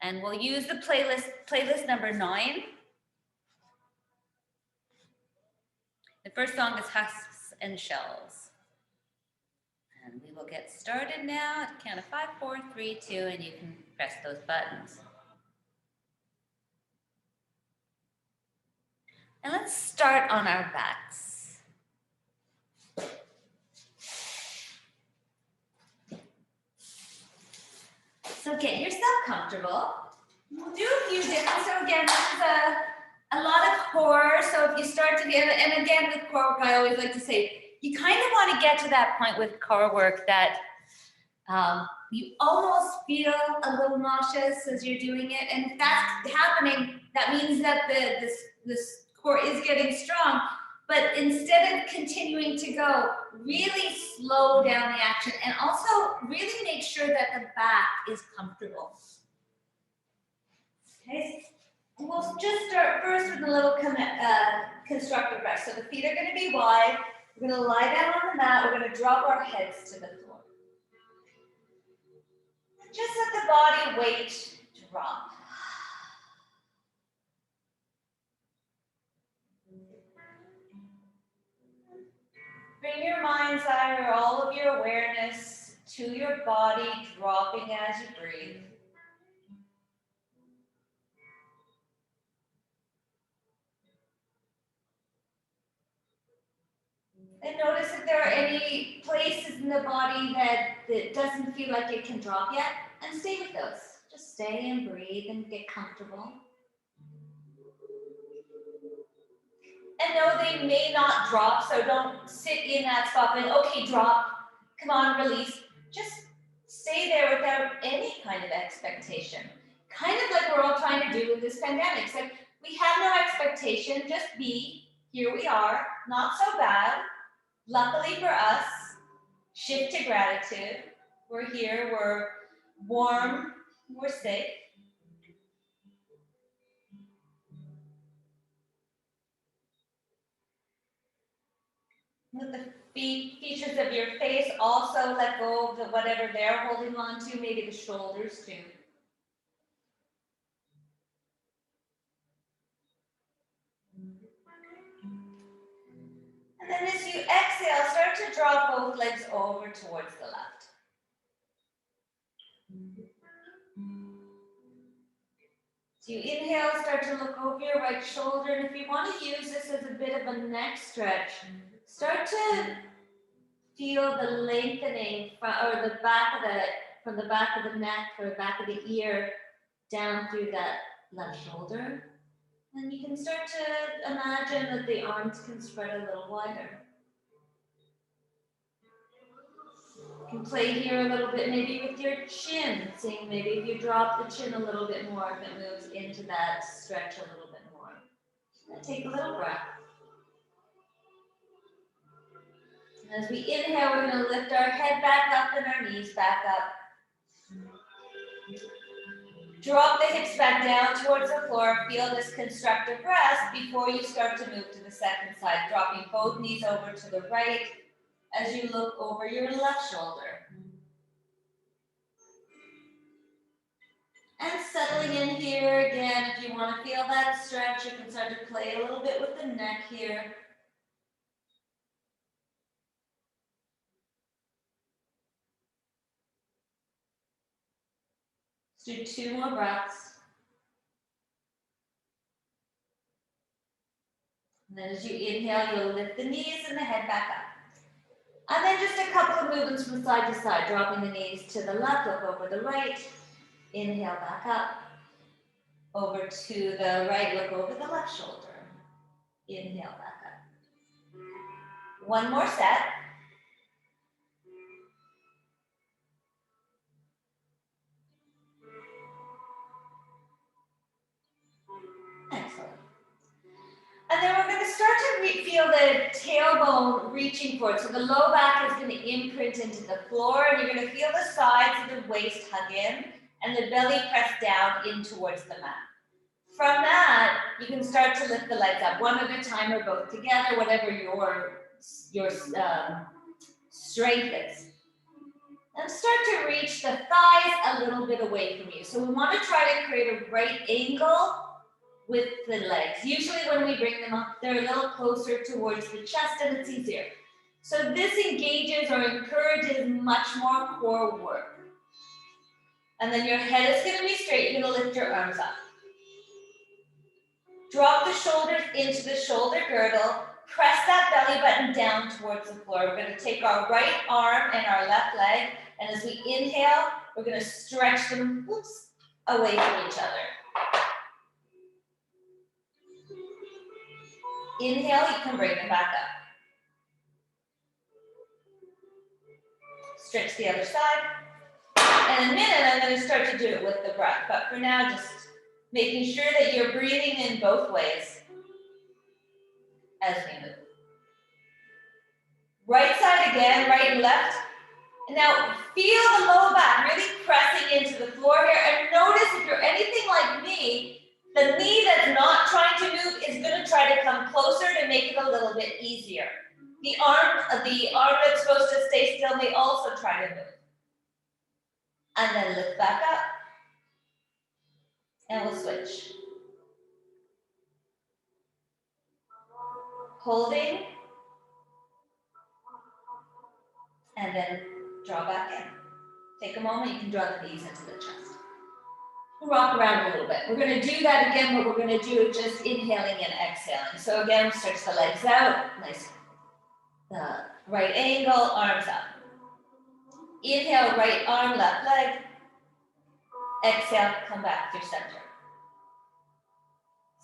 And we'll use the playlist number 9. The first song is Husks and Shells. And we will get started now at the count of 5, 4, 3, 2, and you can press those buttons. And let's start on our backs. So get yourself comfortable. We'll do a few different, so again, this is a lot of core, so if you start to get, and again with core work, I always like to say, you kind of want to get to that point with core work that you almost feel a little nauseous as you're doing it, and if that's happening, that means that this core is getting strong. But instead of continuing to go, really slow down the action, and also really make sure that the back is comfortable. Okay, and we'll just start first with a little constructive breath. So the feet are going to be wide. We're going to lie down on the mat. We're going to drop our heads to the floor. Just let the body weight drop. Bring your mind's eye or all of your awareness to your body, dropping as you breathe. And notice if there are any places in the body that doesn't feel like it can drop yet, and stay with those. Just stay and breathe and get comfortable. And know they may not drop, so don't sit in that spot and, okay, drop, come on, release. Just stay there without any kind of expectation. Kind of like we're all trying to do with this pandemic. So we have no expectation, just be, here we are, not so bad. Luckily for us, shift to gratitude. We're here, we're warm, we're safe. Let the features of your face also let go of whatever they're holding on to, maybe the shoulders too. And then as you exhale, start to draw both legs over towards the left. So you inhale, start to look over your right shoulder, and if you want to use this as a bit of a neck stretch, start to feel the lengthening from the back of the neck or back of the ear down through that left shoulder. And you can start to imagine that the arms can spread a little wider. You can play here a little bit, maybe with your chin, seeing maybe if you drop the chin a little bit more, if it moves into that stretch a little bit more. And take a little breath. And as we inhale, we're going to lift our head back up and our knees back up. Drop the hips back down towards the floor. Feel this constructive rest before you start to move to the second side, dropping both knees over to the right as you look over your left shoulder. And settling in here again, if you want to feel that stretch, you can start to play a little bit with the neck here. Let's do 2 more breaths. And then as you inhale, you'll lift the knees and the head back up. And then just a couple of movements from side to side, dropping the knees to the left, look over the right. Inhale back up. Over to the right, look over the left shoulder. Inhale back up. 1 more set. Excellent. And then we're going to start to feel the tailbone reaching forward. So the low back is going to imprint into the floor, and you're going to feel the sides of the waist hug in, and the belly press down in towards the mat. From that, you can start to lift the legs up, one at a time or both together, whatever your strength is. And start to reach the thighs a little bit away from you. So we want to try to create a right angle with the legs. Usually when we bring them up, they're a little closer towards the chest and it's easier. So this engages or encourages much more core work. And then your head is going to be straight. You're going to lift your arms up. Drop the shoulders into the shoulder girdle. Press that belly button down towards the floor. We're going to take our right arm and our left leg. And as we inhale, we're going to stretch them away from each other. Inhale, you can bring them back up. Stretch the other side. And in a minute, I'm going to start to do it with the breath. But for now, just making sure that you're breathing in both ways as we move. Right side again, right and left. And now feel the low back really pressing into the floor here. And notice if you're anything like me, the knee that's not trying to move is going to try to come closer to make it a little bit easier. The arm that's supposed to stay still may also try to move. And then lift back up. And we'll switch. Holding. And then draw back in. Take a moment, you can draw the knees into the chest. Rock around a little bit. We're going to do that again, but we're going to do it just inhaling and exhaling. So again, stretch the legs out. Nice. Right angle, arms up. Inhale, right arm, left leg. Exhale, come back to your center.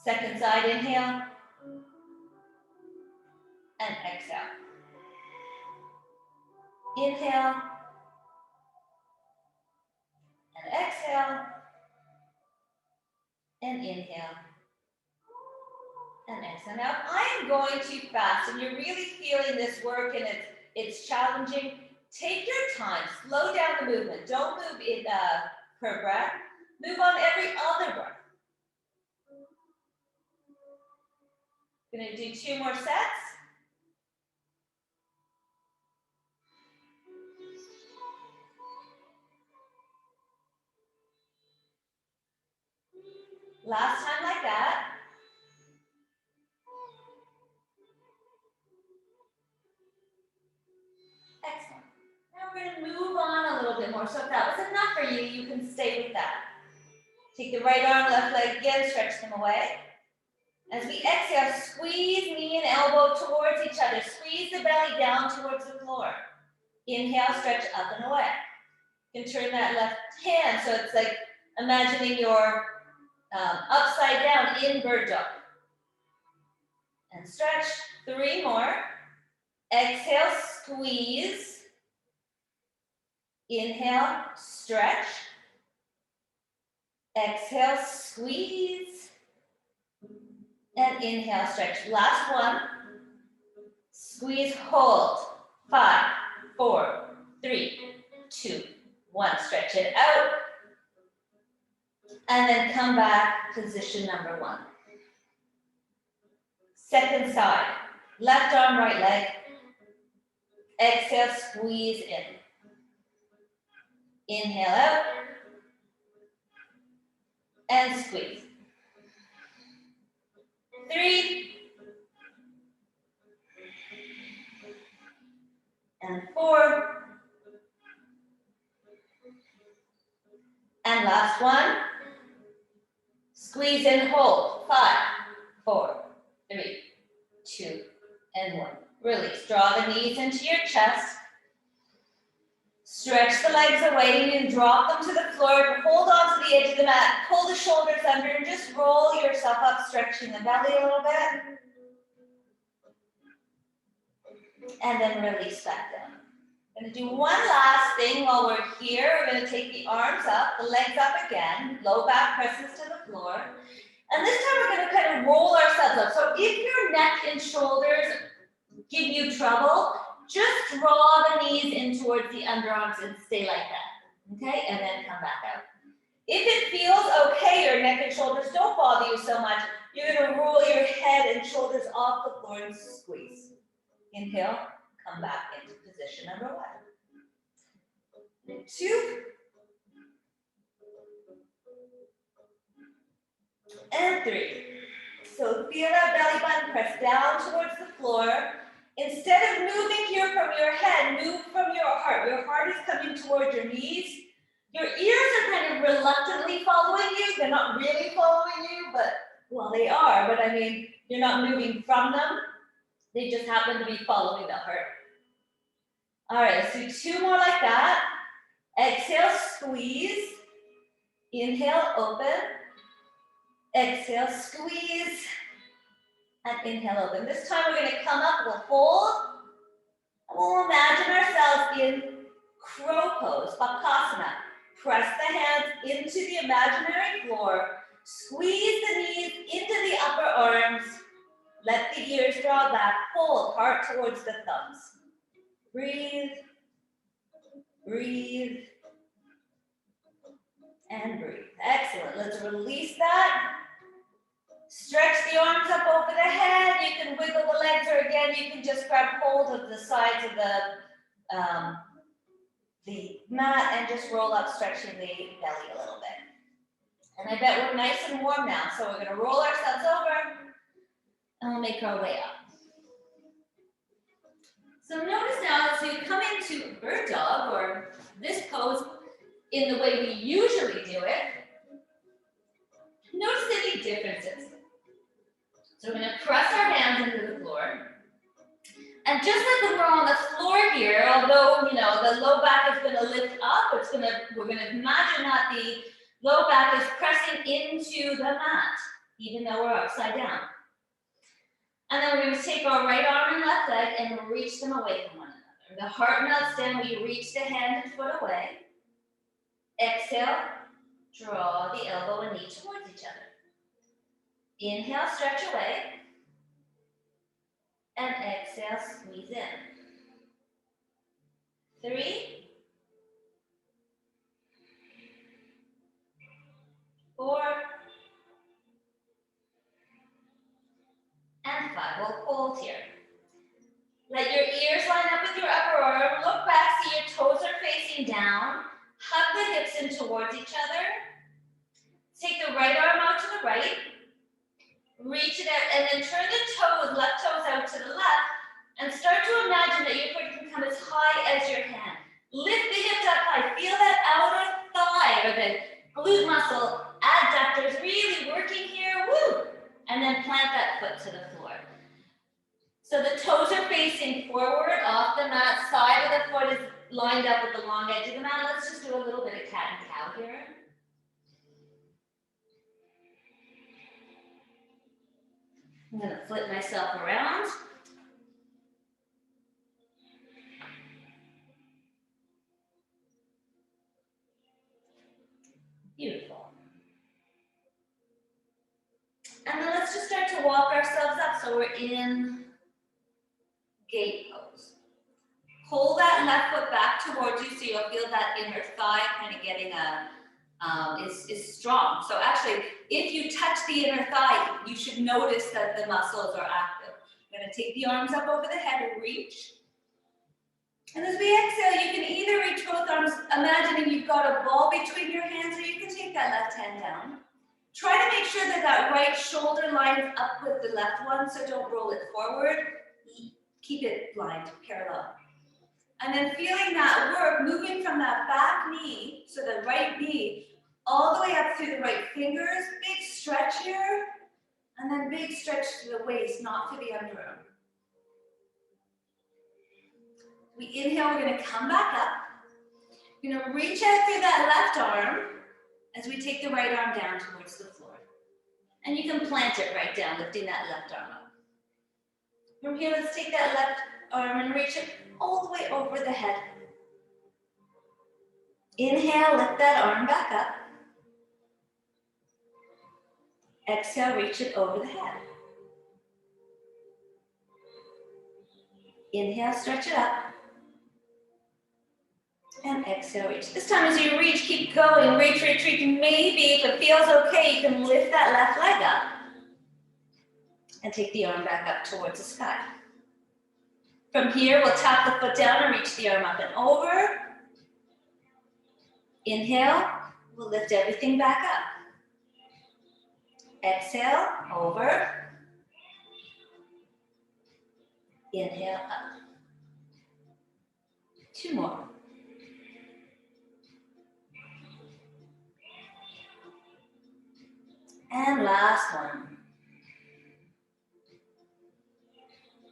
Second side, inhale. And exhale. Inhale. And exhale. And inhale. And exhale. Now, I'm going too fast and you're really feeling this work and it's challenging. Take your time. Slow down the movement. Don't move in per breath. Move on every other breath. Going to do 2 more sets. Last time like that. Excellent. Now we're going to move on a little bit more. So if that was enough for you, you can stay with that. Take the right arm, left leg again, stretch them away. As we exhale, squeeze knee and elbow towards each other. Squeeze the belly down towards the floor. Inhale, stretch up and away. You can turn that left hand so it's like imagining you're upside down in bird dog. And stretch. 3 more. Exhale, squeeze. Inhale, stretch. Exhale, squeeze. And inhale, stretch. Last one. Squeeze, hold. 5, 4, 3, 2, 1. Stretch it out. And then come back, position number 1. Second side. Left arm, right leg. Exhale, squeeze in. Inhale out. And squeeze. 3. And 4. And last one. Squeeze and hold. 5, 4, 3, 2, and 1. Release. Draw the knees into your chest. Stretch the legs away and drop them to the floor. Hold on to the edge of the mat. Pull the shoulders under and just roll yourself up, stretching the belly a little bit. And then release back down. I'm going to do one last thing while we're here. We're going to take the arms up, the legs up again. Low back presses to the floor. And this time we're going to kind of roll ourselves up. So if your neck and shoulders give you trouble, just draw the knees in towards the underarms and stay like that. Okay? And then come back out. If it feels okay, your neck and shoulders don't bother you so much, you're going to roll your head and shoulders off the floor and squeeze. Inhale, come back into position number 1. 2, and 3. So feel that belly button press down towards the floor. Instead of moving here from your head, move from your heart. Your heart is coming towards your knees. Your ears are kind of reluctantly following you. They're not really following you, but, well, they are, but I mean, you're not moving from them. They just happen to be following the heart. All right, let's do 2 more like that. Exhale, squeeze. Inhale, open. Exhale, squeeze. And inhale, open. This time we're gonna come up, we'll hold. We'll imagine ourselves in crow pose, Bakasana. Press the hands into the imaginary floor. Squeeze the knees into the upper arms. Let the ears draw back. Hold, heart towards the thumbs. Breathe. Breathe. And breathe. Excellent. Let's release that. Stretch the arms up over the head. You can wiggle the legs, or again, you can just grab hold of the sides of the mat and just roll up, stretching the belly a little bit. And I bet we're nice and warm now, so we're gonna roll ourselves over and we'll make our way up. So notice now, as you come into bird dog, or this pose in the way we usually do it, notice any differences. So we're gonna press our hands into the floor. And just like when we're on the floor here, although, you know, the low back is gonna lift up, we're gonna imagine that the low back is pressing into the mat, even though we're upside down. And then we're gonna take our right arm and left leg and reach them away from one another. The heart melts down, we reach the hand and foot away. Exhale, draw the elbow and knee towards each other. Inhale, stretch away. And exhale, squeeze in. 3, 4, and 5. We'll hold here. Let your ears line up with your upper arm. Look back, see your toes are facing down. Hug the hips in towards each other. Take the right arm out to the right. Reach it out, and then turn the toes, left toes out to the left, and start to imagine that your foot can come as high as your hand. Lift the hips up high. Feel that outer thigh, or the glute muscle, adductors really working here. Woo! And then plant that foot to the floor. So the toes are facing forward off the mat. Side of the foot is lined up with the long edge of the mat. Let's just do a little bit of cat and cow here. I'm going to flip myself around. Beautiful. And then let's just start to walk ourselves up so we're in gate pose. Pull that left foot back towards you so you'll feel that inner thigh kind of getting is strong. So actually, if you touch the inner thigh, you should notice that the muscles are active. I'm going to take the arms up over the head and reach. And as we exhale, you can either reach both arms, imagining you've got a ball between your hands, or you can take that left hand down. Try to make sure that that right shoulder lines up with the left one, so don't roll it forward. Keep it lined, parallel. And then feeling that work, moving from that back knee, so the right knee, all the way up through the right fingers, big stretch here, and then big stretch to the waist, not to the underarm. We inhale, we're gonna come back up. We're gonna reach out through that left arm as we take the right arm down towards the floor. And you can plant it right down, lifting that left arm up. From here, let's take that left arm and reach it all the way over the head. Inhale, lift that arm back up. Exhale, reach it over the head. Inhale, stretch it up. And exhale, reach. This time as you reach, keep going. Reach, reach, reach. Maybe if it feels okay, you can lift that left leg up and take the arm back up towards the sky. From here, we'll tap the foot down and reach the arm up and over. Inhale, we'll lift everything back up. Exhale, over. Inhale, up. 2 more. And last one.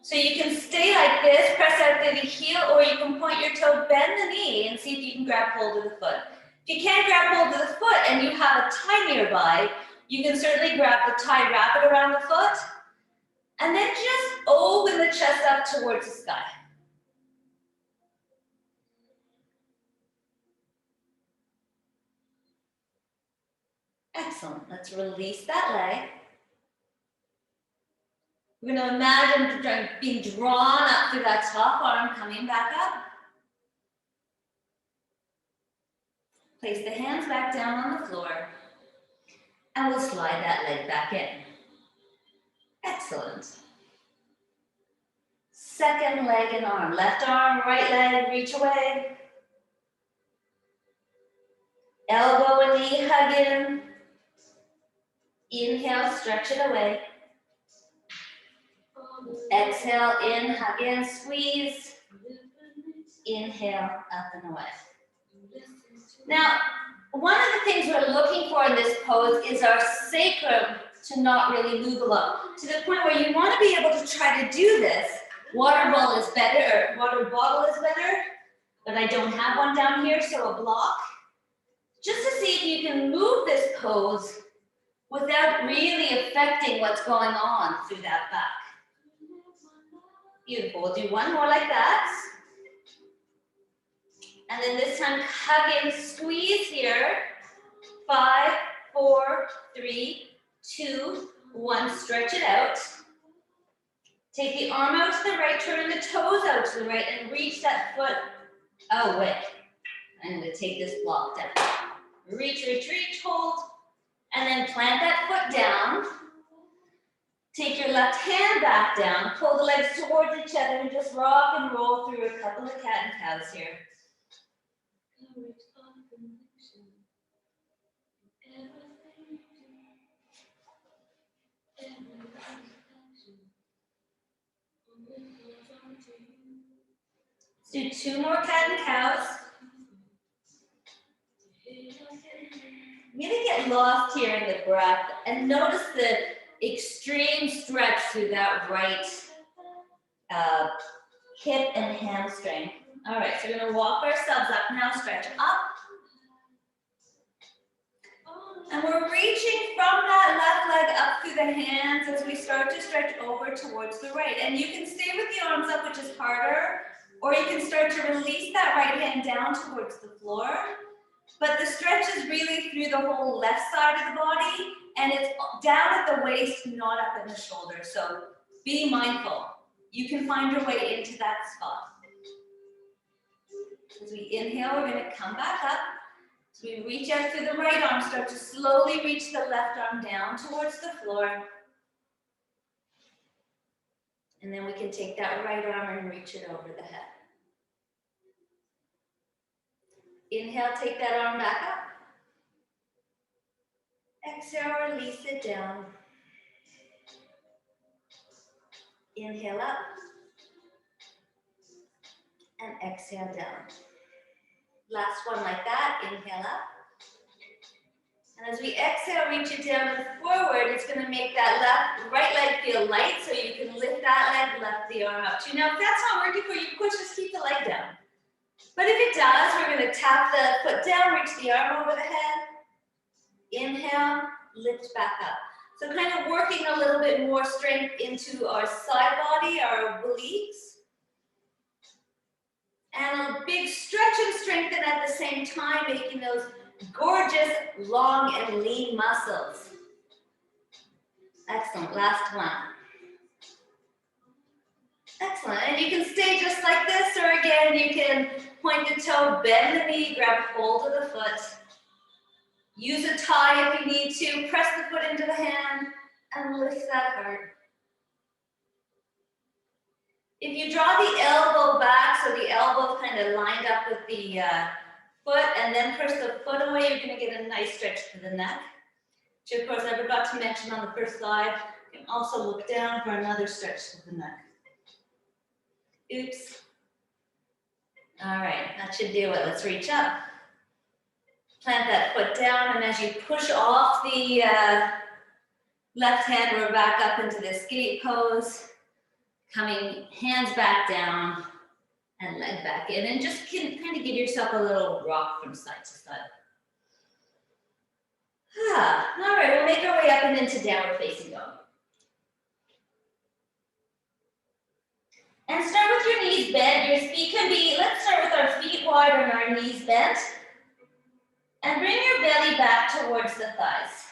So you can stay like this, press out through the heel, or you can point your toe, bend the knee, and see if you can grab hold of the foot. If you can't grab hold of the foot and you have a tie nearby, you can certainly grab the tie, wrap it around the foot, and then just open the chest up towards the sky. Excellent. Let's release that leg. We're going to imagine being drawn up through that top arm, coming back up. Place the hands back down on the floor, and we'll slide that leg back in. Excellent. Second leg and arm. Left arm, right leg, reach away. Elbow and knee hug in. Inhale, stretch it away. Exhale, in, hug in, squeeze. Inhale, up and away. Now, one of the things we're looking for in this pose is our sacrum to not really move a lot, to the point where you want to be able to try to do this. Water bottle is better, but I don't have one down here, so a block. Just to see if you can move this pose without really affecting what's going on through that back. Beautiful. We'll do one more like that. And then this time, hug in, squeeze here. 5, 4, 3, 2, 1. Stretch it out. Take the arm out to the right, turn the toes out to the right, and reach that foot away. I'm going to take this block down. Reach, reach, reach, hold, and then plant that foot down. Take your left hand back down, pull the legs towards each other, and just rock and roll through a couple of cat and cows here. Let's do 2 more cat and cows. I'm going to get lost here in the breath and notice the extreme stretch through that right hip and hamstring. All right, so we're going to walk ourselves up now, stretch up. And we're reaching from that left leg up through the hands as we start to stretch over towards the right. And you can stay with the arms up, which is harder, or you can start to release that right hand down towards the floor. But the stretch is really through the whole left side of the body, and it's down at the waist, not up in the shoulder. So be mindful. You can find your way into that spot. As we inhale, we're going to come back up. So we reach out through the right arm, start to slowly reach the left arm down towards the floor. And then we can take that right arm and reach it over the head. Inhale, take that arm back up. Exhale, release it down. Inhale up. And exhale down. Last one like that, inhale up. And as we exhale, reach it down and forward, it's going to make that right leg feel light, so you can lift that leg, lift the arm up too. Now, if that's not working for you, of course, just keep the leg down. But if it does, we're going to tap the foot down, reach the arm over the head. Inhale, lift back up. So kind of working a little bit more strength into our side body, our obliques. And a big stretch and strengthen at the same time, making those gorgeous, long and lean muscles. Excellent, last one. Excellent, and you can stay just like this, or again, you can point the toe, bend the knee, grab hold of the foot. Use a tie if you need to, press the foot into the hand, and lift that heart. If you draw the elbow back, so the elbow kind of lined up with the foot and then push the foot away, you're gonna get a nice stretch to the neck. Which of course I forgot to mention on the first slide. You can also look down for another stretch to the neck. Oops. All right, that should do it. Let's reach up. Plant that foot down, and as you push off the left hand, we're back up into this gate pose. Coming hands back down and leg back in, and just kind of give yourself a little rock from side to side. All right, we'll make our way up and into downward facing dog. And start with your knees bent. Your feet can be, let's start with our feet wide and our knees bent. And bring your belly back towards the thighs.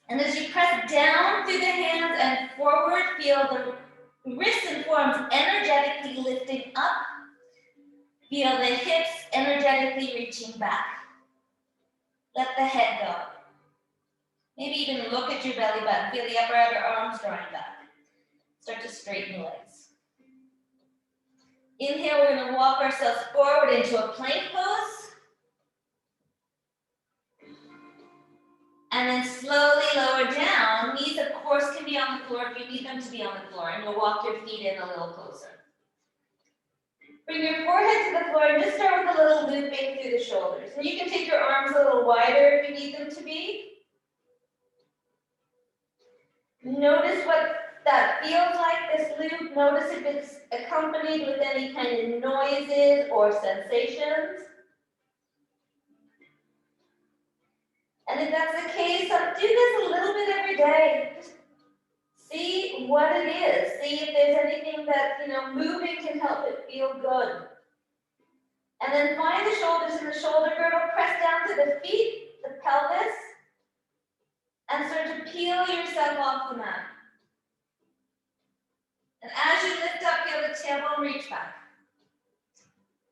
And as you press down through the hands and forward, feel the wrists and forearms energetically lifting up. Feel the hips energetically reaching back. Let the head go. Maybe even look at your belly button. Feel the upper arms drawing back. Start to straighten the legs. Inhale, we're going to walk ourselves forward into a plank pose. And then slowly lower down. Knees, of course, can be on the floor if you need them to be on the floor. And you'll walk your feet in a little closer. Bring your forehead to the floor and just start with a little looping through the shoulders. And you can take your arms a little wider if you need them to be. Notice what that feels like, this loop. Notice if it's accompanied with any kind of noises or sensations. And if that's the case, do this a little bit every day. Just see what it is. See if there's anything that, moving can help it feel good. And then find the shoulders in the shoulder girdle, press down to the feet, the pelvis, and start to peel yourself off the mat. And as you lift up, feel the tailbone reach back.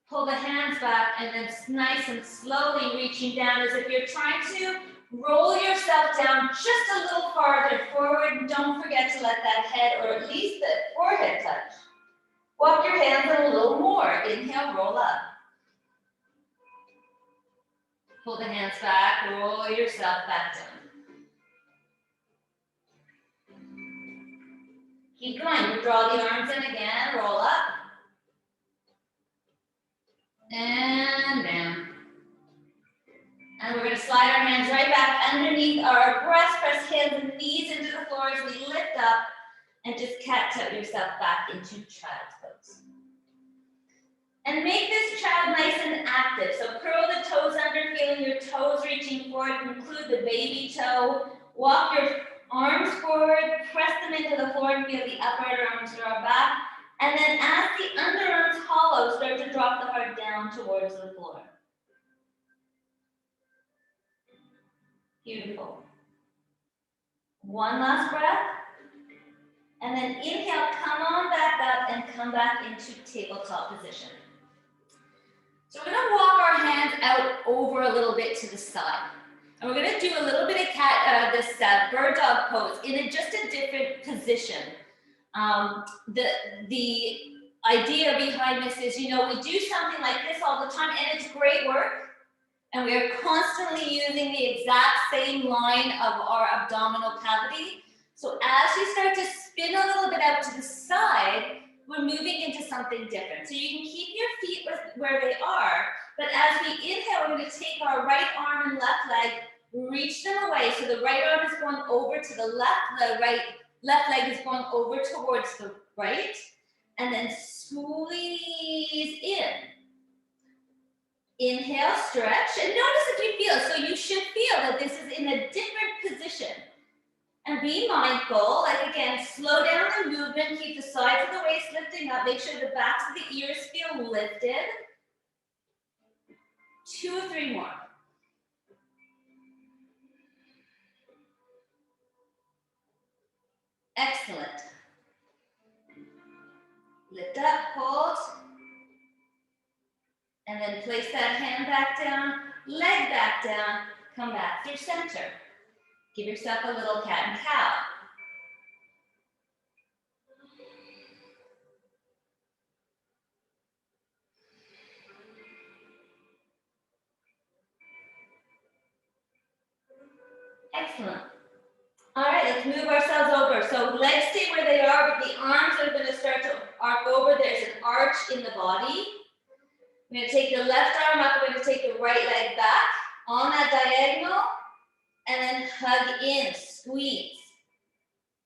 Pull the hands back and then nice and slowly reaching down as if you're trying to roll yourself down just a little farther forward. Don't forget to let that head or at least the forehead touch. Walk your hands a little more. Inhale, roll up. Pull the hands back, roll yourself back down. Keep going. Draw the arms in again, roll up. And down. And we're going to slide our hands right back underneath our breast, press hands and knees into the floor as we lift up and just cat-tip yourself back into child's pose. And make this child nice and active. So curl the toes under, feeling your toes reaching forward, include the baby toe. Walk your arms forward, press them into the floor and feel the upper arms draw back. And then as the underarms hollow, start to drop the heart down towards the floor. Beautiful. One last breath. And then inhale, come on back up and come back into tabletop position. So we're going to walk our hands out over a little bit to the side. And we're going to do a little bit of this bird dog pose in just a different position. The idea behind this is, we do something like this all the time, and it's great work. And we are constantly using the exact same line of our abdominal cavity. So as you start to spin a little bit out to the side, we're moving into something different. So you can keep your feet where they are, but as we inhale, we're going to take our right arm and left leg, reach them away. So the right arm is going over to the left leg is going over towards the right, and then squeeze in. Inhale, stretch, and notice if you feel. So you should feel that this is in a different position. And be mindful, again, slow down the movement, keep the sides of the waist lifting up, make sure the backs of the ears feel lifted. 2 or 3 more. Excellent. Lift up, hold. And then place that hand back down, leg back down, come back through center. Give yourself a little cat and cow. Excellent. All right, let's move ourselves over. So legs stay where they are, but the arms are going to start to arc over. There's an arch in the body. I'm going to take the left arm up. I'm going to take the right leg back on that diagonal, and then hug in, squeeze.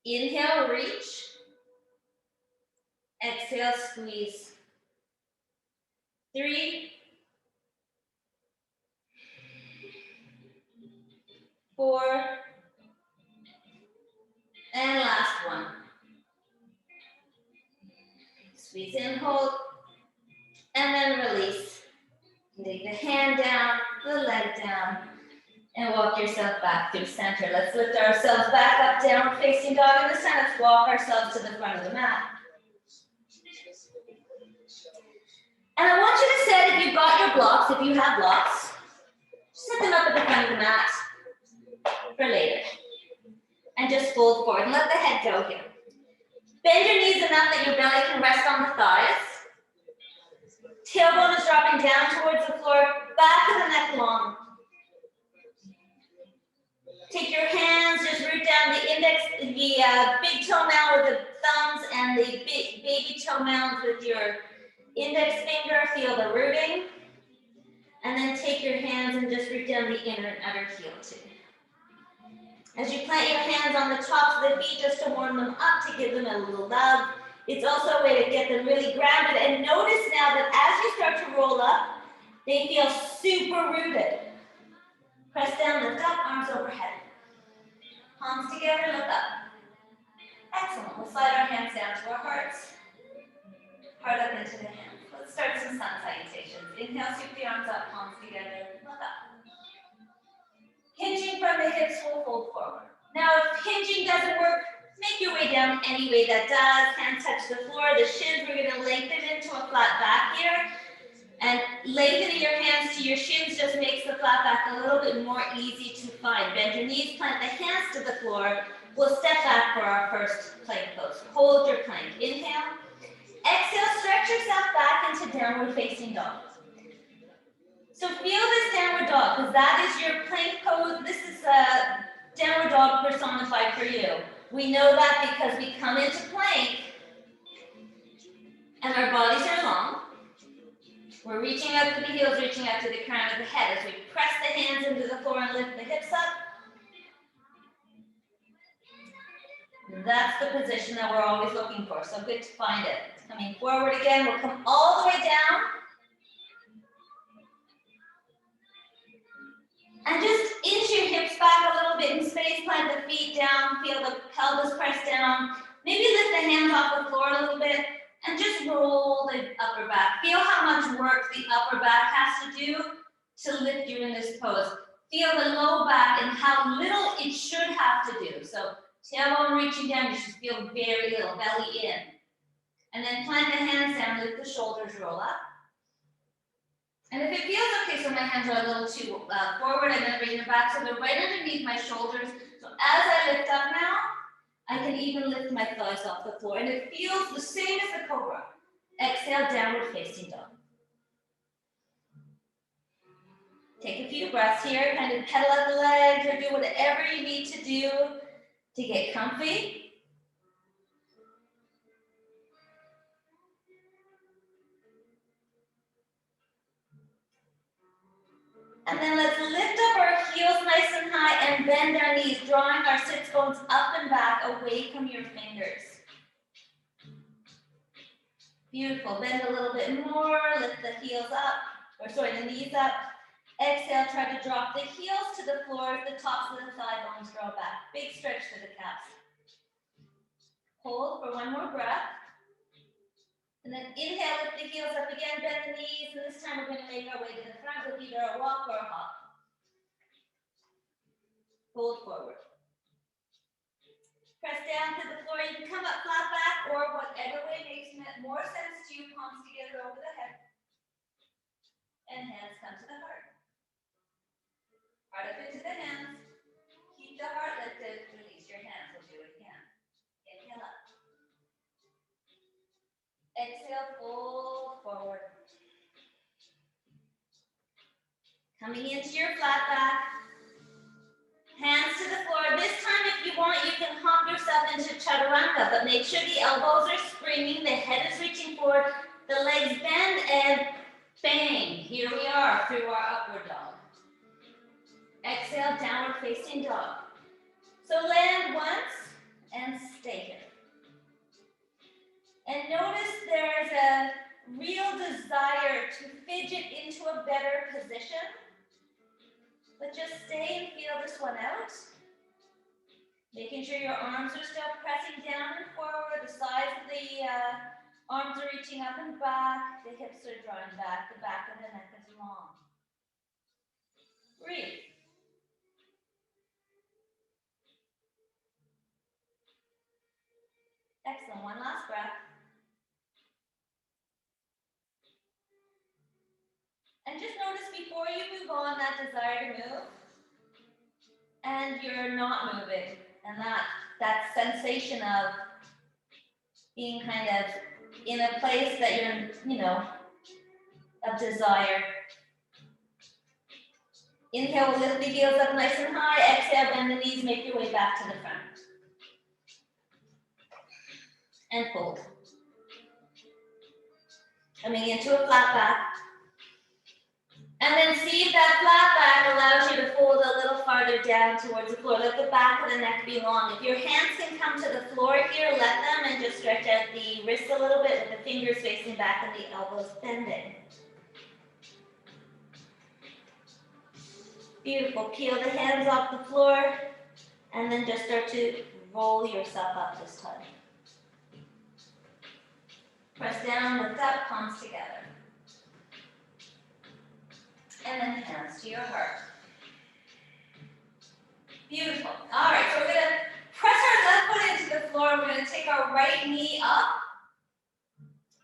Inhale, reach. Exhale, squeeze. 3, 4, and last one. Squeeze in, hold, and then release. Take the hand down, the leg down, and walk yourself back through center. Let's lift ourselves back up, downward facing dog, and this time let's walk ourselves to the front of the mat. And I want you to set, if you've got your blocks, if you have blocks, set them up at the front of the mat for later. And just fold forward and let the head go here. Bend your knees enough that your belly can rest on the thighs. Tailbone is dropping down towards the floor, back of the neck long. Take your hands, just root down the index, the big toenail with the thumbs and the big baby toenails with your index finger. Feel the rooting. And then take your hands and just root down the inner and outer heel too. As you plant your hands on the tops of the feet just to warm them up, to give them a little love. It's also a way to get them really grounded. And notice now that as you start to roll up, they feel super rooted. Press down, lift up, arms overhead. Palms together, lift up. Excellent. We'll slide our hands down to our hearts. Heart up into the hands. Let's start some sun salutations. Inhale, sweep the arms up, palms together, look up. Hinging from the hips, we'll fold forward. Now, if hinging doesn't work, make your way down any way that does. Hands touch the floor. The shins, we're going to lengthen into a flat back here. And lengthening your hands to your shins just makes the flat back a little bit more easy to find. Bend your knees, plant the hands to the floor. We'll step back for our first plank pose. Hold your plank. Inhale. Exhale, stretch yourself back into downward facing dog. So feel this downward dog, because that is your plank pose. This is a downward dog personified for you. We know that because we come into plank and our bodies are long. We're reaching out to the heels, reaching out to the crown of the head as we press the hands into the floor and lift the hips up. That's the position that we're always looking for, so good to find it. Coming forward again, we'll come all the way down. And just inch your hips back a little bit in space, plant the feet down, feel the pelvis press down. Maybe lift the hands off the floor a little bit and just roll the upper back. Feel how much work the upper back has to do to lift you in this pose. Feel the low back and how little it should have to do. So tailbone reaching down, you should feel very little, belly in. And then plant the hands down, lift the shoulders, roll up. And if it feels okay, so my hands are a little too forward, I'm going to bring them back so they're right underneath my shoulders. So as I lift up now, I can even lift my thighs off the floor. And it feels the same as the cobra. Exhale, downward facing dog. Take a few breaths here, kind of pedal out the legs or do whatever you need to do to get comfy. And then let's lift up our heels nice and high and bend our knees, drawing our sits bones up and back away from your fingers. Beautiful. Bend a little bit more, lift the heels up, the knees up. Exhale, try to drop the heels to the floor, the tops of the thigh bones draw back. Big stretch to the calves. Hold for one more breath. And then inhale, lift the heels up again, bend the knees, and this time we're going to make our way to the front with either a walk or a hop. Fold forward. Press down to the floor. You can come up flat back or whatever way makes more sense to you. Palms together over the head. And hands come to the heart. Heart up into the hands. Keep the heart lifted. Release your hands. We'll do it again. Inhale up. Exhale, fold forward. Coming into your flat back. Hands to the plancha, but make sure the elbows are springing, the head is reaching forward, the legs bend, and bang, here we are through our upward dog. Exhale, downward facing dog. So land once and stay here. And notice there's a real desire to fidget into a better position, but just stay and feel this one out. Making sure your arms are still pressing down and forward, the sides of the arms are reaching up and back, the hips are drawing back, the back of the neck is long. Breathe. Excellent, one last breath. And just notice before you move on that desire to move, and you're not moving, and that sensation of being kind of in a place that you're, of desire. Inhale, we'll lift the heels up nice and high. Exhale, bend the knees, make your way back to the front. And fold. Coming into a flat back. And then see if that flat back allows you to fold a little farther down towards the floor. Let the back of the neck be long. If your hands can come to the floor here, let them, and just stretch out the wrists a little bit with the fingers facing back and the elbows bending. Beautiful. Peel the hands off the floor, and then just start to roll yourself up this time. Press down, lift up, palms together. And then hands to your heart. Beautiful. All right, so we're going to press our left foot into the floor. We're going to take our right knee up.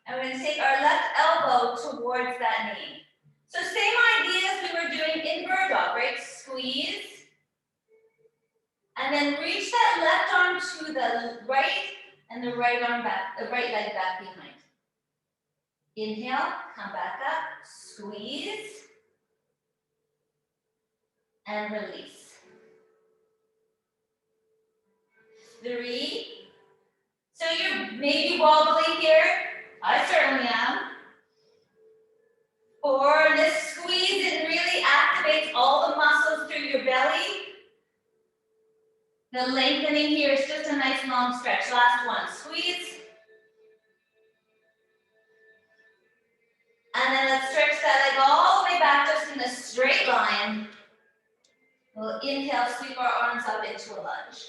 And we're going to take our left elbow towards that knee. So same idea as we were doing in bird dog, right? Squeeze. And then reach that left arm to the right and the right arm back, the right leg back behind. Inhale, come back up, squeeze. And release. 3. So you're maybe wobbly here. I certainly am. 4. This squeeze, it really activates all the muscles through your belly. The lengthening here is just a nice long stretch. Last one. Squeeze. And then let's stretch that leg all the way back just in a straight line. We'll inhale, sweep our arms up into a lunge.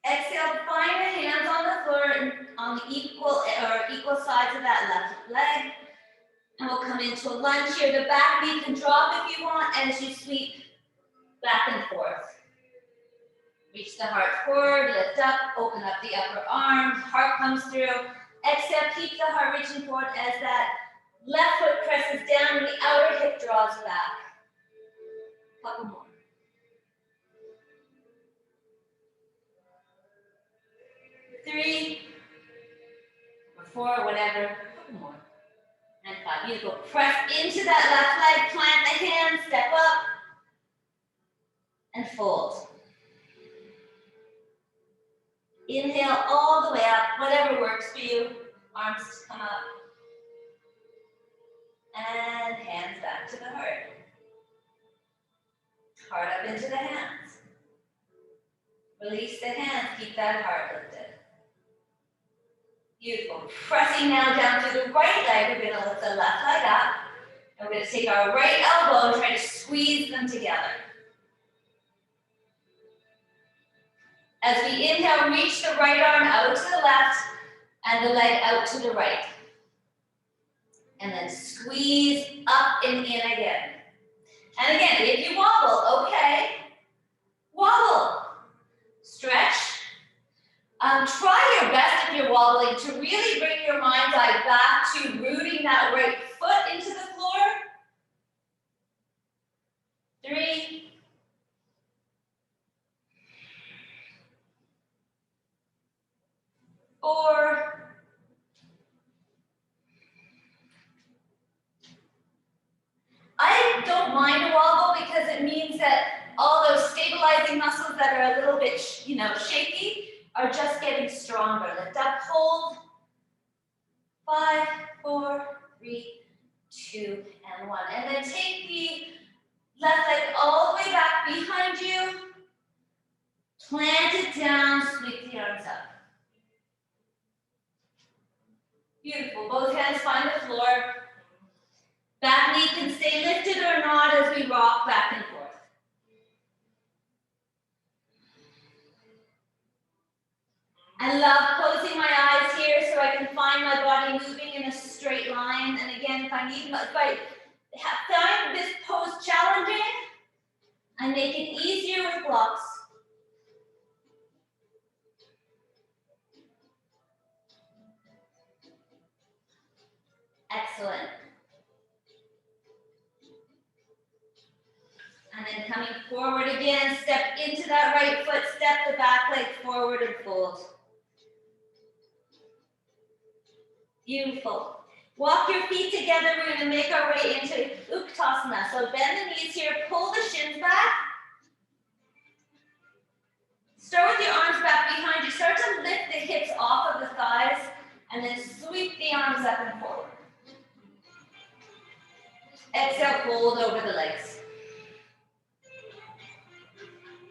Exhale, find the hands on the floor on the equal sides of that left leg. And we'll come into a lunge here. The back knee can drop if you want as you sweep back and forth. Reach the heart forward, lift up, open up the upper arm, heart comes through. Exhale, keep the heart reaching forward as that left foot presses down and the outer hip draws back. Couple more. 3, or 4, whatever. Couple more. And 5. Beautiful. Press into that left leg, plant the hands, step up, and fold. Inhale all the way up, whatever works for you. Arms come up. And hands back to the heart. Heart up into the hands. Release the hands, keep that heart lifted. Beautiful. Pressing now down to the right leg, we're going to lift the left leg up. And we're going to take our right elbow and try to squeeze them together. As we inhale, reach the right arm out to the left and the leg out to the right. And then squeeze up and in again. And again, if you wobble, okay. Wobble. Stretch. Try your best if you're wobbling to really bring your mind's eye back to rooting that right foot into the floor. 3. 4. I don't mind a wobble because it means that all those stabilizing muscles that are a little bit, shaky are just getting stronger. Lift up, hold. 5, 4, 3, 2, and 1. And then take the left leg all the way back behind you. Plant it down, sweep the arms up. Beautiful. Both hands find the floor. Back knee can stay lifted or not as we rock back and forth. I love closing my eyes here so I can find my body moving in a straight line. And again, if I find this pose challenging, I make it easier with blocks. Excellent. And then coming forward again, step into that right foot, step the back leg forward and fold. Beautiful. Walk your feet together. We're going to make our way into Uttanasana. So bend the knees here, pull the shins back. Start with your arms back behind you. Start to lift the hips off of the thighs and then sweep the arms up and forward. Exhale, fold over the legs.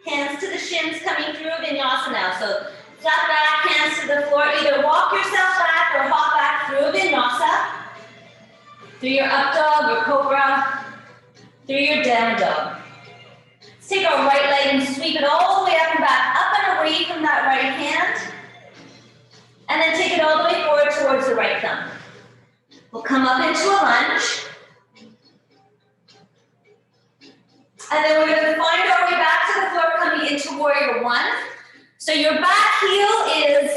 Hands to the shins coming through Vinyasa now. So flat back, hands to the floor. Either walk yourself back or hop back through Vinyasa. Through your up dog or cobra. Through your down dog. Let's take our right leg and sweep it all the way up and back. Up and away from that right hand. And then take it all the way forward towards the right thumb. We'll come up into a lunge. And then we're going to find our way back to the floor coming into warrior one. So your back heel is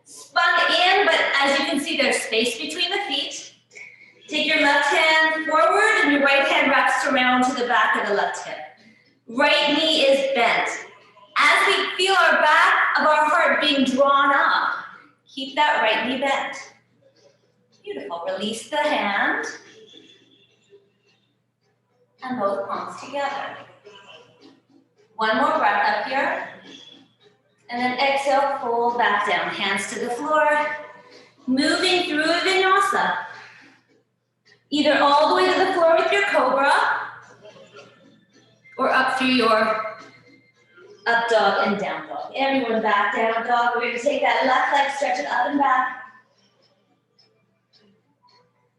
spun in, but as you can see, there's space between the feet. Take your left hand forward and your right hand wraps around to the back of the left hip. Right knee is bent. As we feel our back of our heart being drawn up, keep that right knee bent. Beautiful. Release the hand. And both palms together. One more breath up here. And then exhale, fold back down. Hands to the floor. Moving through Vinyasa. Either all the way to the floor with your cobra, or up through your up dog and down dog. Everyone back, down dog. We're going to take that left leg, stretch it up and back.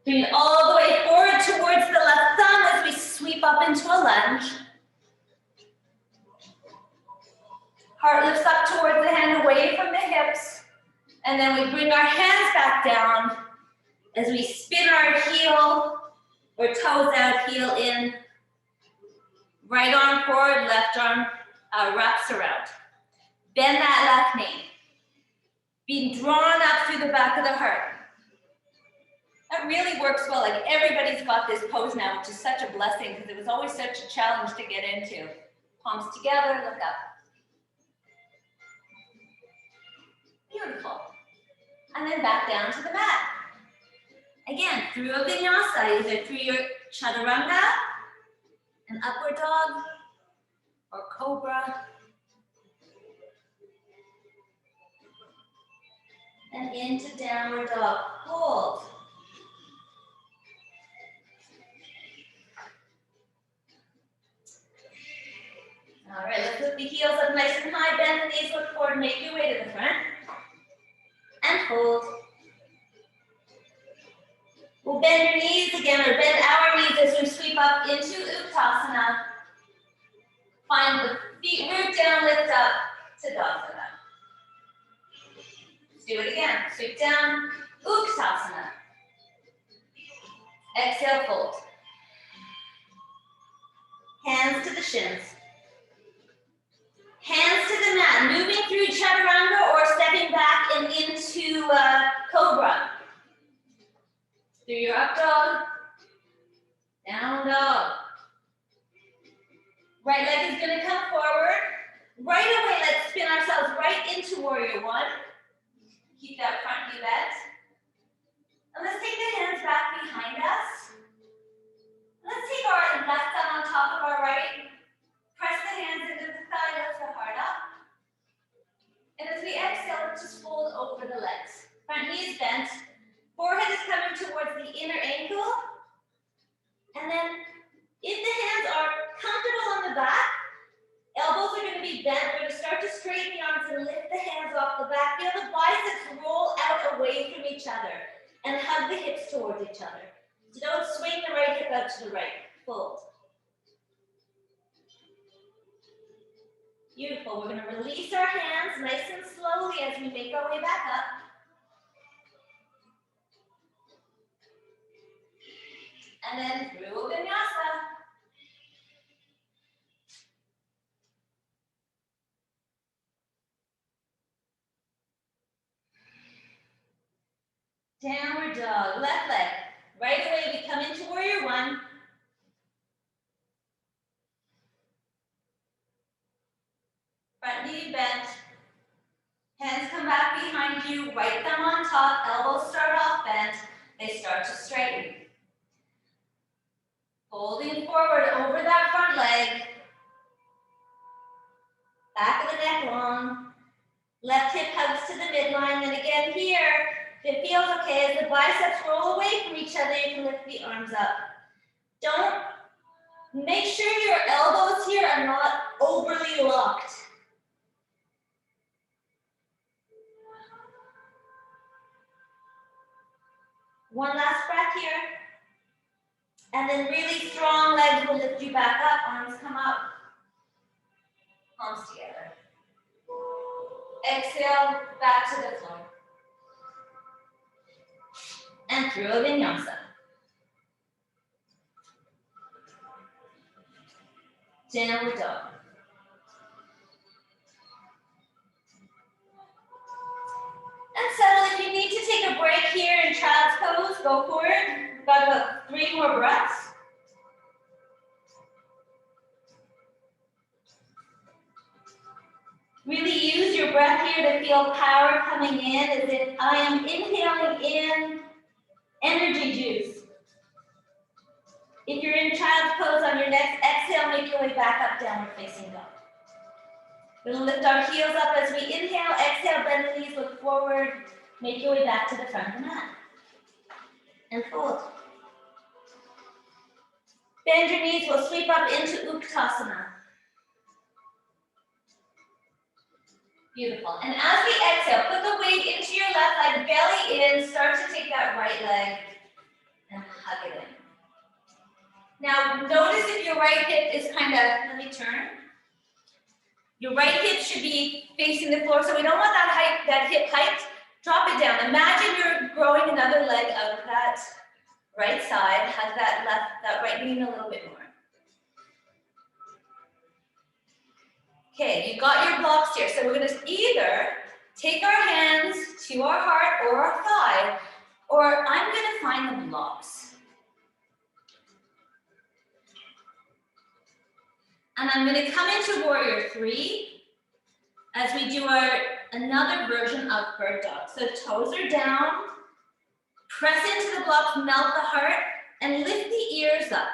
Bring it all the way forward towards the left thumb as we sweep up into a lunge. Heart lifts up towards the hand, away from the hips. And then we bring our hands back down as we spin our heel or toes out, heel in. Right arm forward, left arm wraps around. Bend that left knee. Being drawn up through the back of the heart. That really works well. Like everybody's got this pose now, which is such a blessing because it was always such a challenge to get into. Palms together, look up. Beautiful. And then back down to the mat. Again, through a vinyasa, either through your chaturanga, an upward dog, or cobra. And into downward dog. Hold. All right, let's lift the heels up nice and high, bend the knees, look forward, make your way to the front. And hold. We'll bend your knees again, or bend our knees as we sweep up into Uttanasana. Find the feet root down, lift up to Tadasana. Let's do it again. Sweep down, Uttanasana. Exhale, fold. Hands to the shins. Hands to the mat, moving through chaturanga or stepping back and into cobra. Through your up dog, down dog. Right leg is going to come forward. Right away, let's spin ourselves right into warrior one. Keep that front knee bent. And let's take the hands back behind us. Let's take our left thumb on top of our right. Press the hands into the thigh, lift the heart up. And then if the hands are comfortable on the back, elbows are going to be bent. We're going to start to straighten the arms and lift the hands off the back. Feel the biceps roll out away from each other and hug the hips towards each other. So don't swing the right hip out to the right. Fold. Beautiful. We're going to release our hands nice and slowly as we make our way back up. And then through Vinyasa. Downward dog, left leg. Right away, we come into warrior one. Front knee bent. Hands come back behind you, right thumb on top, elbows start off bent. They start to straighten. Folding forward over that front leg. Back of the neck long. Left hip hugs to the midline. And again here, if it feels okay, as the biceps roll away from each other, you can lift the arms up. Don't, make sure your elbows here are not overly locked. One last breath here. And then really strong legs will lift you back up. Arms come up. Palms together. Exhale, back to the floor. And through a vinyasa. Downward dog. And settle. If you need to take a break here in child's pose, go for it. We've got about 3 more breaths. Really use your breath here to feel power coming in, as if I am inhaling in energy juice. If you're in child's pose, on your next exhale, make your way back up, downward facing dog. We're going to lift our heels up as we inhale, exhale, bend the knees, look forward, make your way back to the front of the mat. And fold. Bend your knees, we'll sweep up into Uttanasana. Beautiful. And as we exhale, put the weight into your left leg, belly in, start to take that right leg and hug it in. Now, notice if your right hip is kind of, let me turn. Your right hip should be facing the floor, so we don't want that hip height. Drop it down. Imagine you're growing another leg out of that right side. Hug that right knee in a little bit more. Okay, you got your blocks here. So we're going to either take our hands to our heart or our thigh, or I'm going to find the blocks. And I'm going to come into warrior 3 as we do another version of bird dog. So toes are down, press into the blocks, melt the heart, and lift the ears up.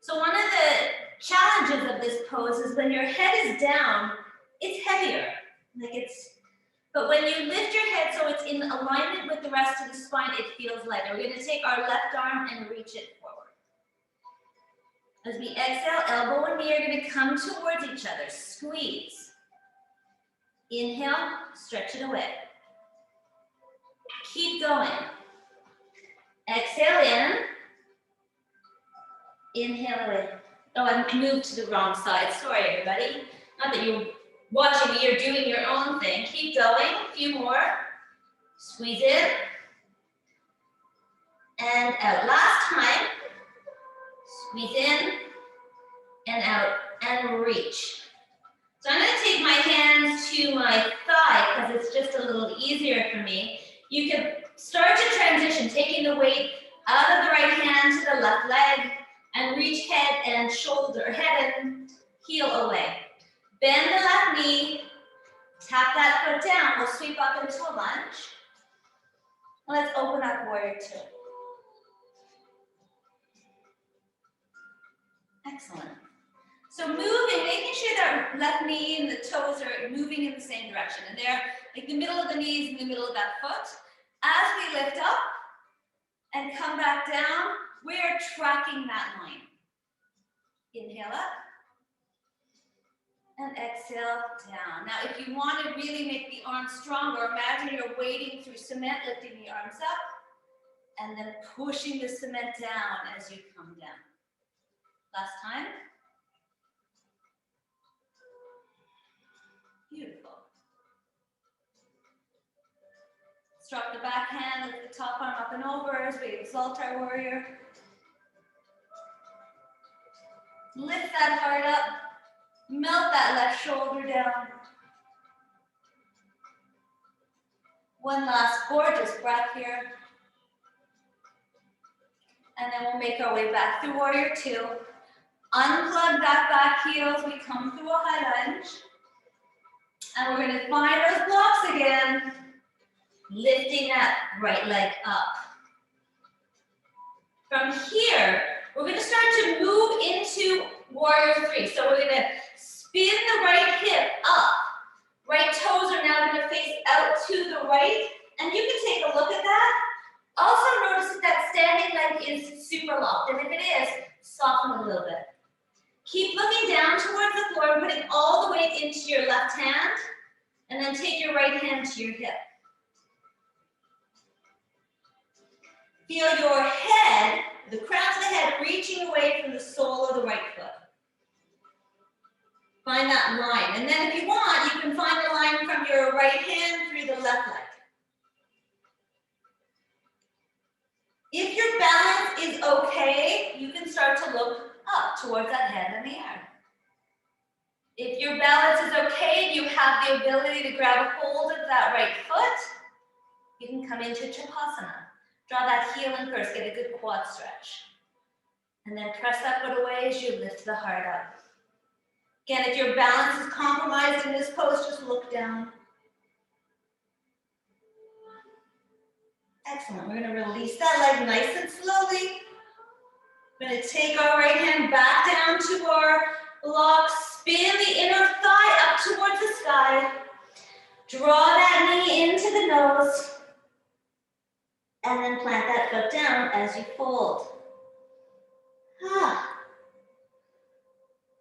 So one of the challenges of this pose is when your head is down, it's heavier. But when you lift your head so it's in alignment with the rest of the spine, it feels lighter. We're going to take our left arm and reach it forward. As we exhale, elbow and knee are going to come towards each other. Squeeze. Inhale, stretch it away. Keep going. Exhale in. Inhale away. Oh, I moved to the wrong side. Sorry, everybody. Not that you're watching me, you're doing your own thing. Keep going. A few more. Squeeze in. And out. Last time. Squeeze in and out and reach. So I'm going to take my hands to my thigh because it's just a little easier for me. You can start to transition, taking the weight out of the right hand to the left leg and reach head and shoulder, head and heel away. Bend the left knee, tap that foot down. We'll sweep up into a lunge. Let's open up warrior 2. Excellent. So moving, making sure that left knee and the toes are moving in the same direction. And they're like the middle of the knees in the middle of that foot. As we lift up and come back down, we are tracking that line. Inhale up. And exhale down. Now, if you want to really make the arms stronger, imagine you're wading through cement, lifting the arms up, and then pushing the cement down as you come down. Last time. Beautiful. Let's drop the back hand, lift the top arm up and over as we exalt our warrior. Lift that heart up. Melt that left shoulder down. One last gorgeous breath here. And then we'll make our way back through warrior two. Unplug that back heels. We come through a high lunge. And we're going to find those blocks again. Lifting that right leg up. From here, we're going to start to move into warrior three. So we're going to spin the right hip up. Right toes are now going to face out to the right. And you can take a look at that. Also notice that standing leg is super locked. And if it is, soften a little bit. Keep looking down towards the floor and putting all the weight into your left hand. And then take your right hand to your hip. Feel your head, the crown of the head, reaching away from the sole of the right foot. Find that line. And then if you want, you can find the line from your right hand through the left leg. If your balance is okay, you can start to look up towards that head in the air. If your balance is okay and you have the ability to grab a hold of that right foot, you can come into Chapasana. Draw that heel in first, get a good quad stretch. And then press that foot away as you lift the heart up. Again, if your balance is compromised in this pose, just look down. Excellent. We're going to release that leg nice and slowly. We're going to take our right hand back down to our blocks. Spin the inner thigh up towards the sky. Draw that knee into the nose. And then plant that foot down as you fold.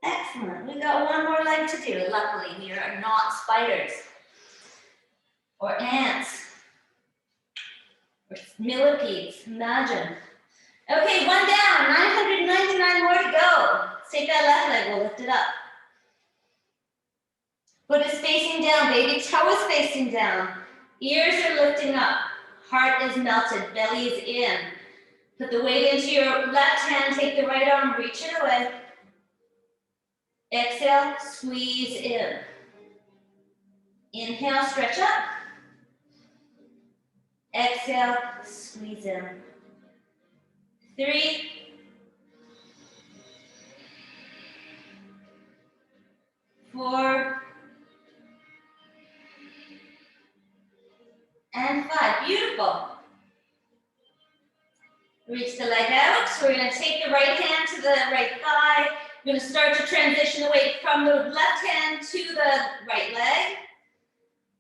Excellent. We got one more leg to do. Luckily, we are not spiders or ants or millipedes. Imagine. Okay, one down. 999 more to go. Let's take that left leg. We'll lift it up. Foot is facing down. Baby toe is facing down. Ears are lifting up. Heart is melted. Belly is in. Put the weight into your left hand. Take the right arm. Reach it away. Exhale. Squeeze in. Inhale. Stretch up. Exhale. Squeeze in. 3. 4. And 5. Beautiful. Reach the leg out. So we're going to take the right hand to the right thigh. We're going to start to transition the weight from the left hand to the right leg.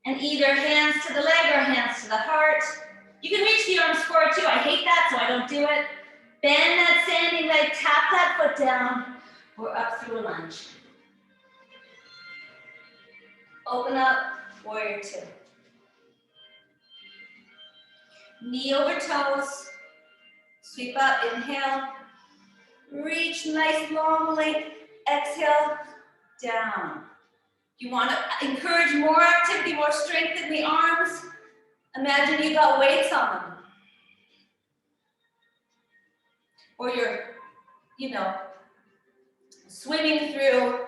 And either hands to the leg or hands to the heart. You can reach the arms forward too. I hate that, so I don't do it. Bend that standing leg, tap that foot down, or up through a lunge. Open up, warrior two. Knee over toes, sweep up, inhale. Reach, nice long length, exhale, down. You want to encourage more activity, more strength in the arms. Imagine you got weights on them. Or you're, swimming through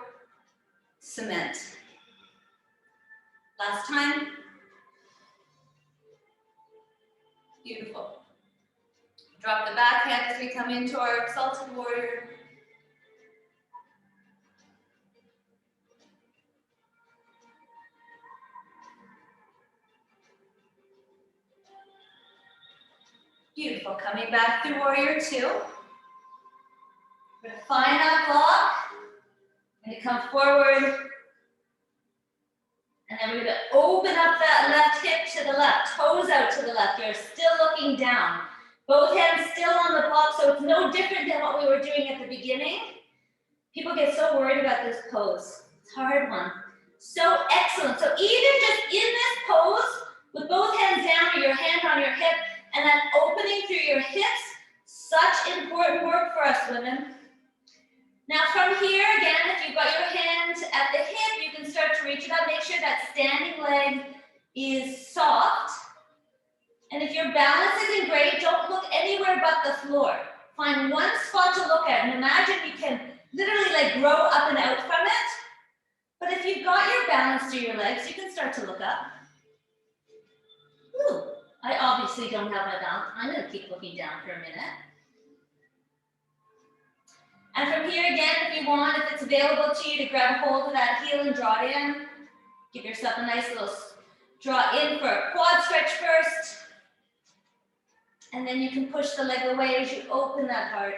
cement. Last time. Beautiful. Drop the back hand as we come into our exalted warrior. Beautiful. Coming back through warrior two. We're going to find that block. We're going to come forward. And then we're going to open up that left hip to the left, toes out to the left. You're still looking down. Both hands still on the block, so it's no different than what we were doing at the beginning. People get so worried about this pose. It's a hard one. So excellent. So even just in this pose, with both hands down or your hand on your hip, and then opening through your hips, such important work for us women. Now from here, again, if you've got your hand at the hip, you can start to reach it up. Make sure that standing leg is soft. And if your balance isn't great, don't look anywhere but the floor. Find one spot to look at, and imagine you can literally like grow up and out from it. But if you've got your balance through your legs, you can start to look up. Ooh, I obviously don't have my balance. I'm gonna keep looking down for a minute. And from here again, if you want, if it's available to you to grab hold of that heel and draw it in, give yourself a nice little draw in for a quad stretch first. And then you can push the leg away as you open that heart.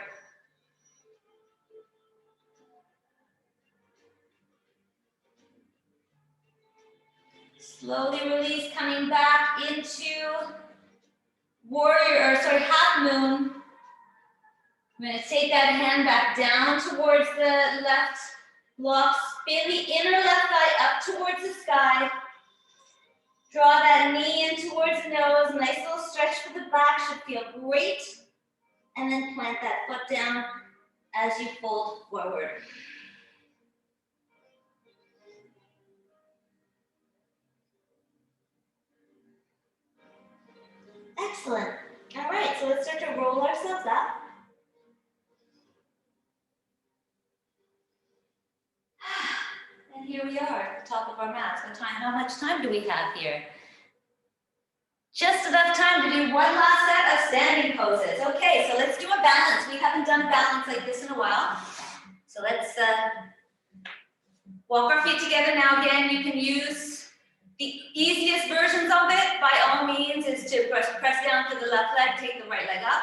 Slowly release, coming back into warrior, or sorry, half moon. I'm going to take that hand back down towards the left block, spin the inner left thigh up towards the sky. Draw that knee in towards the nose, nice little stretch for the back, should feel great. And then plant that foot down as you fold forward. Excellent. All right, so let's start to roll ourselves up. And here we are at the top of our mat. How much time do we have here? Just enough time to do one last set of standing poses. Okay, so let's do a balance. We haven't done a balance like this in a while. So let's walk our feet together now. Again, you can use the easiest versions of it, by all means, is to press down to the left leg, take the right leg up,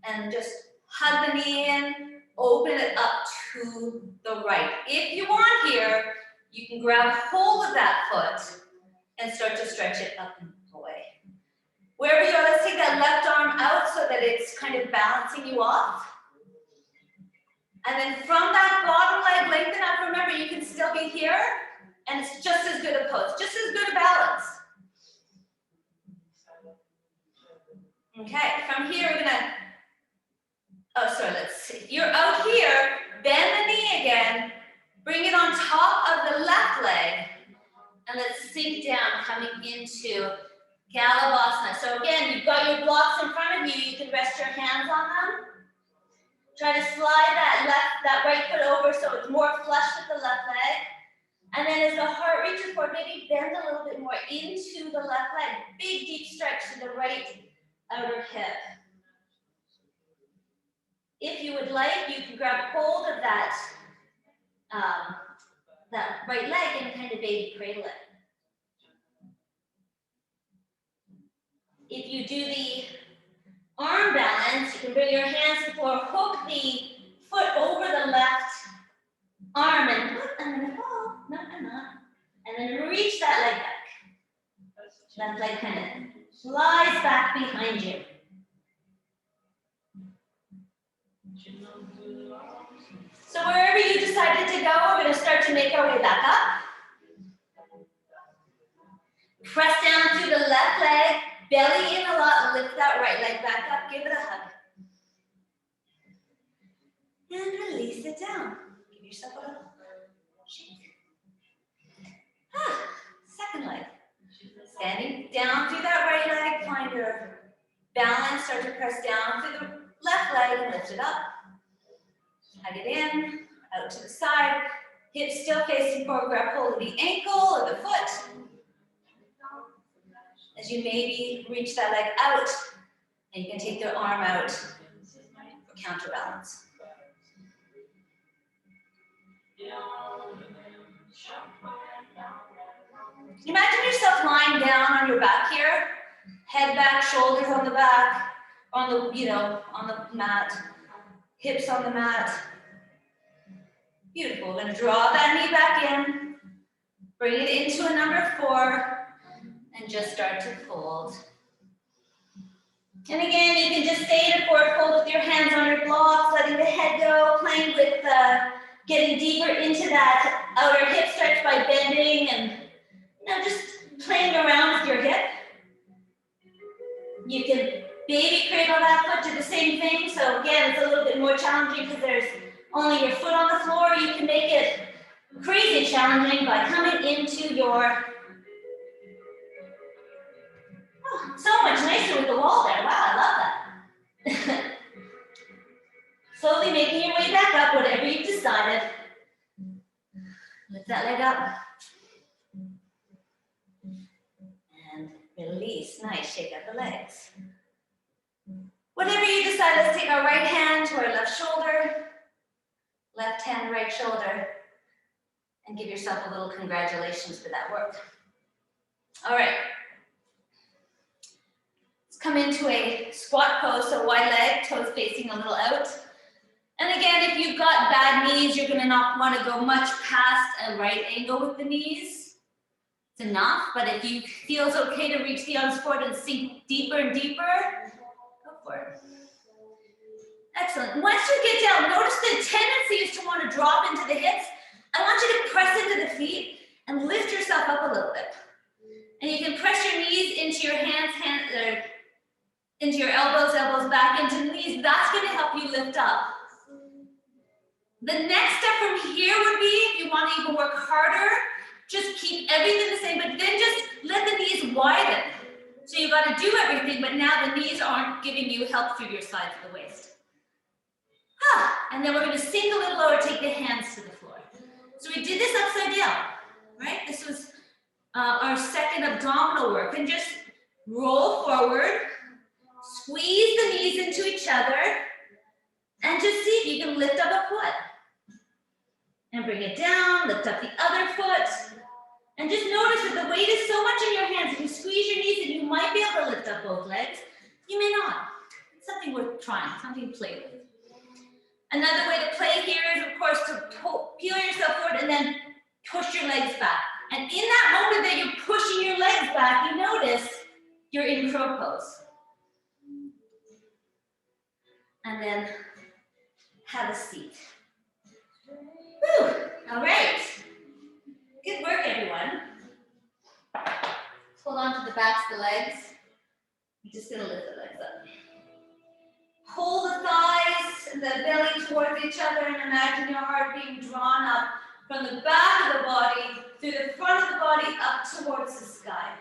and just hug the knee in, open it up to the right. If you want here, you can grab hold of that foot and start to stretch it up and away. Wherever you are, let's take that left arm out so that it's kind of balancing you off. And then from that bottom leg, lengthen up. Remember, you can still be here, and it's just as good a pose, just as good a balance. Okay, from here, we're gonna, let's see. If you're out here, bend the knee again, bring it on top of the left leg, and let's sink down, coming into Kalavasana. So again, you've got your blocks in front of you, you can rest your hands on them. Try to slide that right foot over so it's more flush with the left leg. And then as the heart reaches forward, maybe bend a little bit more into the left leg. Big deep stretch to the right outer hip. If you would like, you can grab hold of that, that right leg and kind of baby cradle it. If you do the arm balance, you can bring your hands to the floor, hook the foot over the left arm, and I'm gonna fall. No, I'm not. And then reach that leg back. That leg kind of slides back behind you. So wherever you decided to go, we're going to start to make our way back up. Press down through the left leg, belly in a lot, lift that right leg back up, give it a hug. And release it down. Give yourself a little shake. Second leg. Standing down through that right leg, find your balance, start to press down through the left leg and lift it up. Hug it in, out to the side, hips still facing forward, grab hold of the ankle or the foot. As you maybe reach that leg out, and you can take the arm out for counterbalance. Imagine yourself lying down on your back here, head back, shoulders on the back, on the, on the mat, hips on the mat. Beautiful. We're going to draw that knee back in, bring it into a number 4, and just start to fold. And again, you can just stay in a forward fold with your hands on your blocks, letting the head go, playing with getting deeper into that outer hip stretch by bending and just playing around with your hip. You can baby cradle that foot, do the same thing. So again, it's a little bit more challenging because there's only your foot on the floor. You can make it crazy challenging by coming into your, so much nicer with the wall there. Wow, I love that. Slowly making your way back up, whatever you've decided. Lift that leg up. And release. Nice, shake out the legs. Whatever you decide, let's take our right hand to our left shoulder. Left hand, right shoulder. And give yourself a little congratulations for that work. All right. Let's come into a squat pose, so wide leg, toes facing a little out. And again, if you've got bad knees, you're gonna not wanna go much past a right angle with the knees. It's enough, but if you feel it's okay to reach the arms forward and sink deeper and deeper, go for it. Excellent. Once you get down, notice the tendency is to want to drop into the hips. I want you to press into the feet and lift yourself up a little bit. And you can press your knees into your hands, into your elbows back into the knees. That's going to help you lift up. The next step from here would be, if you want to even work harder, just keep everything the same, but then just let the knees widen. So you've got to do everything, but now the knees aren't giving you help through your sides of the waist. And then we're going to sink a little lower, take the hands to the floor. So we did this upside down, right? This was our second abdominal work. And just roll forward, squeeze the knees into each other, and just see if you can lift up a foot. And bring it down, lift up the other foot. And just notice that the weight is so much in your hands. If you squeeze your knees, and you might be able to lift up both legs. You may not. It's something worth trying, something to play with. Another way to play here is, of course, to peel yourself forward and then push your legs back. And in that moment that you're pushing your legs back, you notice you're in crow pose. And then have a seat. Woo! All right. Good work, everyone. Hold on to the backs of the legs. You're just gonna lift the legs up. Pull the thighs and the belly towards each other and imagine your heart being drawn up from the back of the body through the front of the body up towards the sky.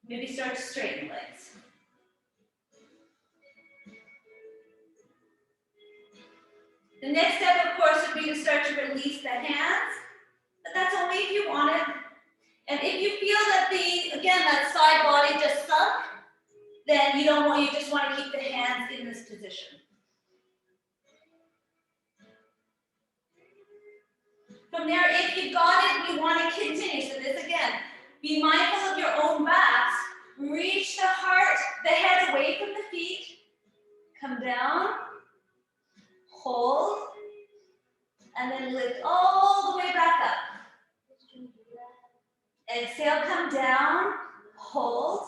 Maybe start to straighten the legs. The next step, of course, would be to start to release the hands, but that's only if you want it. And if you feel that that side body just sunk, then you just want to keep the hands in this position. From there, if you got it, you want to continue. So this again, be mindful of your own backs. Reach the heart, the head away from the feet. Come down, hold, and then lift all the way back up. Exhale, come down, hold.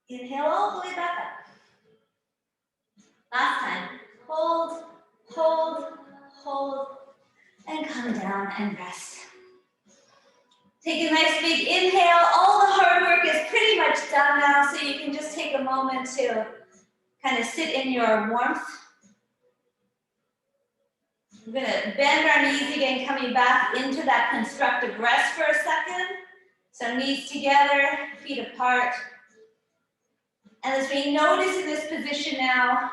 Inhale all the way back up. Last time. Hold, hold, hold, and come down and rest. Take a nice big inhale. All the hard work is pretty much done now, so you can just take a moment to kind of sit in your warmth. We're going to bend our knees again, coming back into that constructive rest for a second. So knees together, feet apart. And as we notice in this position now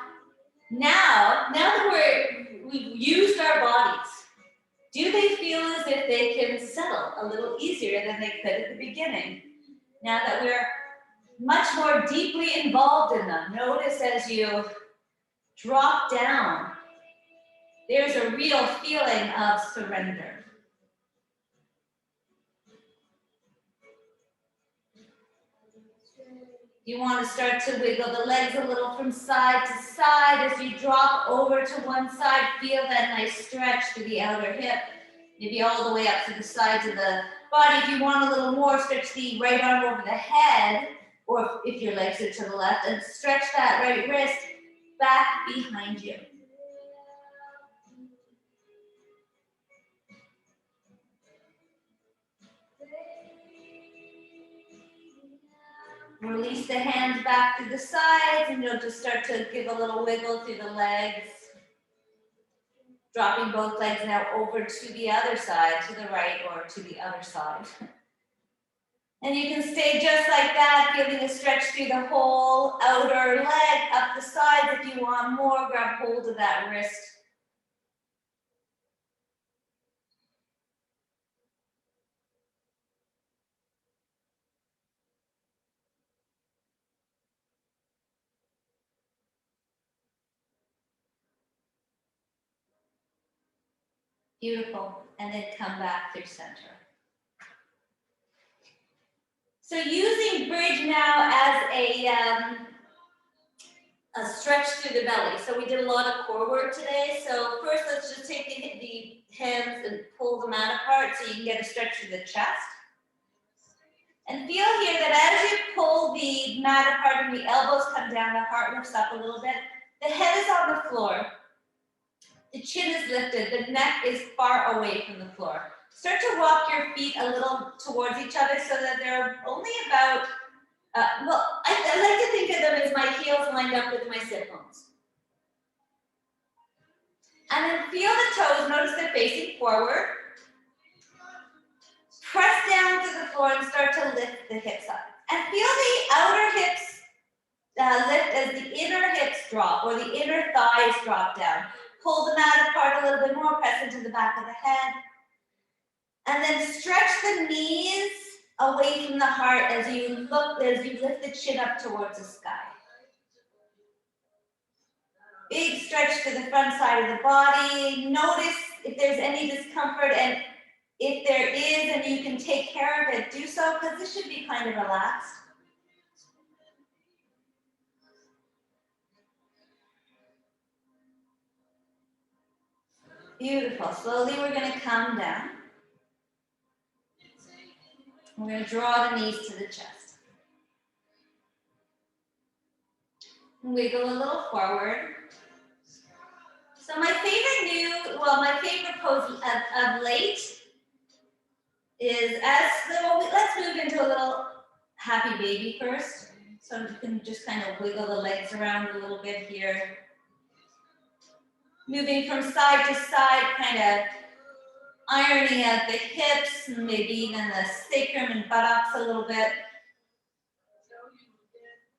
that we've used our bodies, do they feel as if they can settle a little easier than they could at the beginning? Now that we're much more deeply involved in them, notice as you drop down, there's a real feeling of surrender. You want to start to wiggle the legs a little from side to side. As you drop over to one side, feel that nice stretch through the outer hip. Maybe all the way up to the sides of the body. If you want a little more, stretch the right arm over the head or if your legs are to the left, and stretch that right wrist back behind you. Release the hands back to the sides, and you'll just start to give a little wiggle through the legs. Dropping both legs now over to the other side, to the right or to the other side. And you can stay just like that, feeling a stretch through the whole outer leg, up the sides. If you want more, grab hold of that wrist. Beautiful. And then come back through center. So using bridge now as a stretch through the belly. So we did a lot of core work today. So first, let's just take the hands and pull them out apart so you can get a stretch through the chest. And feel here that as you pull the mat apart and the elbows come down, the heart lifts up a little bit. The head is on the floor. The chin is lifted. The neck is far away from the floor. Start to walk your feet a little towards each other so that they're only about, I like to think of them as my heels lined up with my sit bones. And then feel the toes, notice they're facing forward. Press down to the floor and start to lift the hips up. And feel the outer hips lift as the inner hips drop, or the inner thighs drop down. Pull the mat apart a little bit more, press into the back of the head. And then stretch the knees away from the heart as you lift the chin up towards the sky. Big stretch to the front side of the body. Notice if there's any discomfort, and if there is and you can take care of it, do so, because this should be kind of relaxed. Beautiful. Slowly we're going to come down. We're going to draw the knees to the chest. Wiggle a little forward. So my favorite pose of late is let's move into a little happy baby first. So you can just kind of wiggle the legs around a little bit here. Moving from side to side, kind of ironing out the hips, and maybe even the sacrum and buttocks a little bit.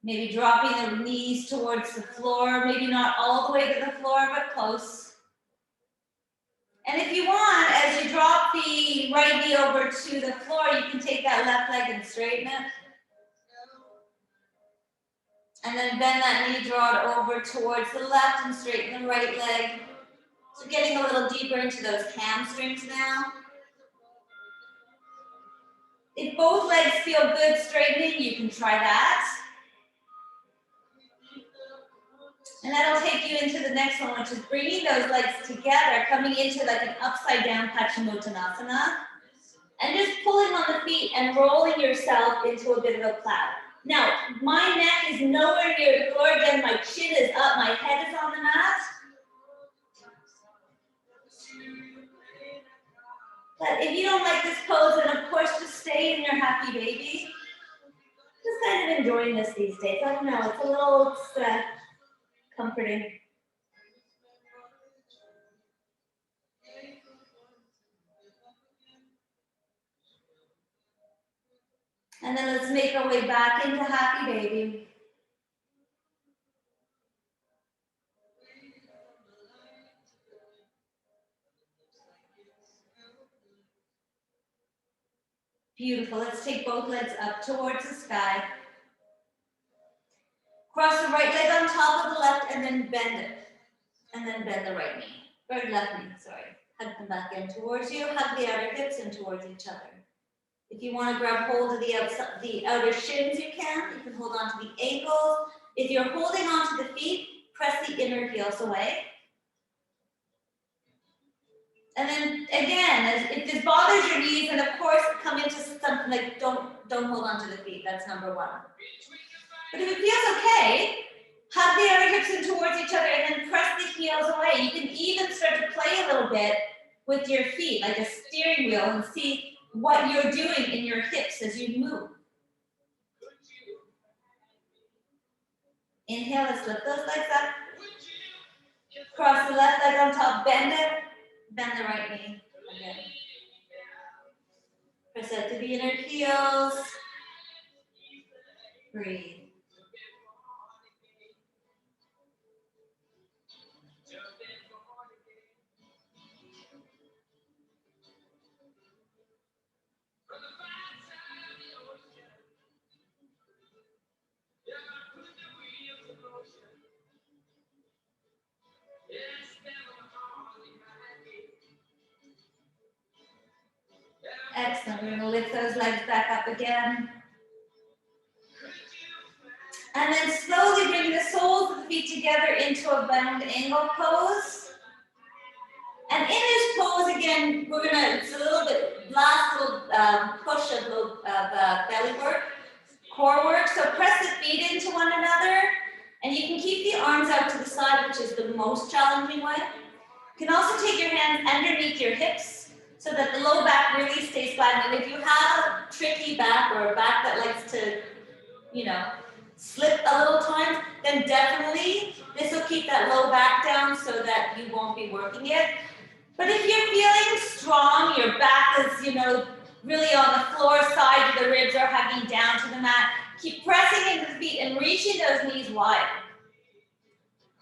Maybe dropping the knees towards the floor, maybe not all the way to the floor, but close. And if you want, as you drop the right knee over to the floor, you can take that left leg and straighten it. And then bend that knee, draw it over towards the left and straighten the right leg. So getting a little deeper into those hamstrings now. If both legs feel good straightening, you can try that. And that'll take you into the next one, which is bringing those legs together, coming into like an upside down Paschimottanasana. And just pulling on the feet and rolling yourself into a bit of a plow. Now, my neck is nowhere near the floor. Again, my chin is up, my head is on the mat. But if you don't like this pose, then of course just stay in your happy baby. Just kind of enjoying this these days. I don't know, it's a little comforting. And then let's make our way back into happy baby. Beautiful. Let's take both legs up towards the sky. Cross the right leg on top of the left and then bend it. And then bend the right knee. Or left knee, sorry. Hug them back in towards you. Hug the outer hips in towards each other. If you want to grab hold of the outer shins, you can. You can hold on to the ankles. If you're holding on to the feet, press the inner heels away. And then again, if this bothers your knees, then of course come into something like don't don't hold on to the feet. That's number one. But if it feels okay, hug the outer hips in towards each other and then press the heels away. You can even start to play a little bit with your feet, like a steering wheel, and see what you're doing in your hips as you move. Inhale, let's lift those legs up. Cross the left leg on top, bend it, bend the right knee. Again. Press out to the inner heels. Breathe. Excellent. We're going to lift those legs back up again. And then slowly bring the soles of the feet together into a bound angle pose. And in this pose, again, we're going to, it's a little bit, last little push of belly work, core work. So press the feet into one another. And you can keep the arms out to the side, which is the most challenging way. You can also take your hands underneath your hips so that the low back really stays flat. And if you have a tricky back or a back that likes to, you know, slip a little time, then definitely this will keep that low back down so that you won't be working it. But if you're feeling strong, your back is, you know, really on the floor side, the ribs are hugging down to the mat, keep pressing into the feet and reaching those knees wide.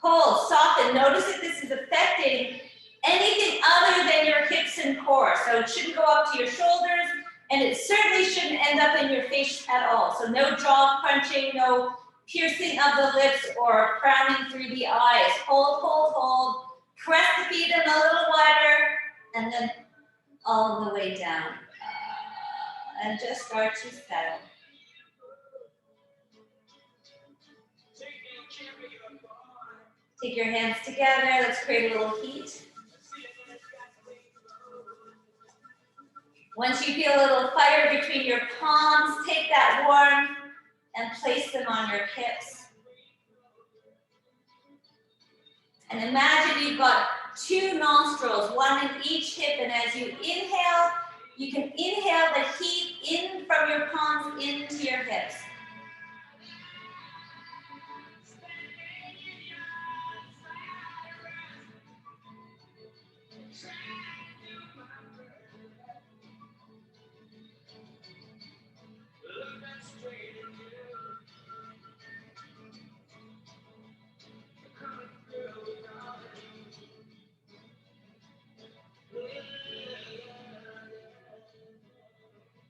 Hold, soften. Notice if this is affecting anything other than your hips and core. So it shouldn't go up to your shoulders, and it certainly shouldn't end up in your face at all. So no jaw crunching, no piercing of the lips or crowning through the eyes. Hold, hold, hold. Press the feet in a little wider, and then all the way down. And just start to settle. Take your hands together. Let's create a little heat. Once you feel a little fire between your palms, take that warmth and place them on your hips. And imagine you've got two nostrils, one in each hip, and as you inhale, you can inhale the heat in from your palms into your hips.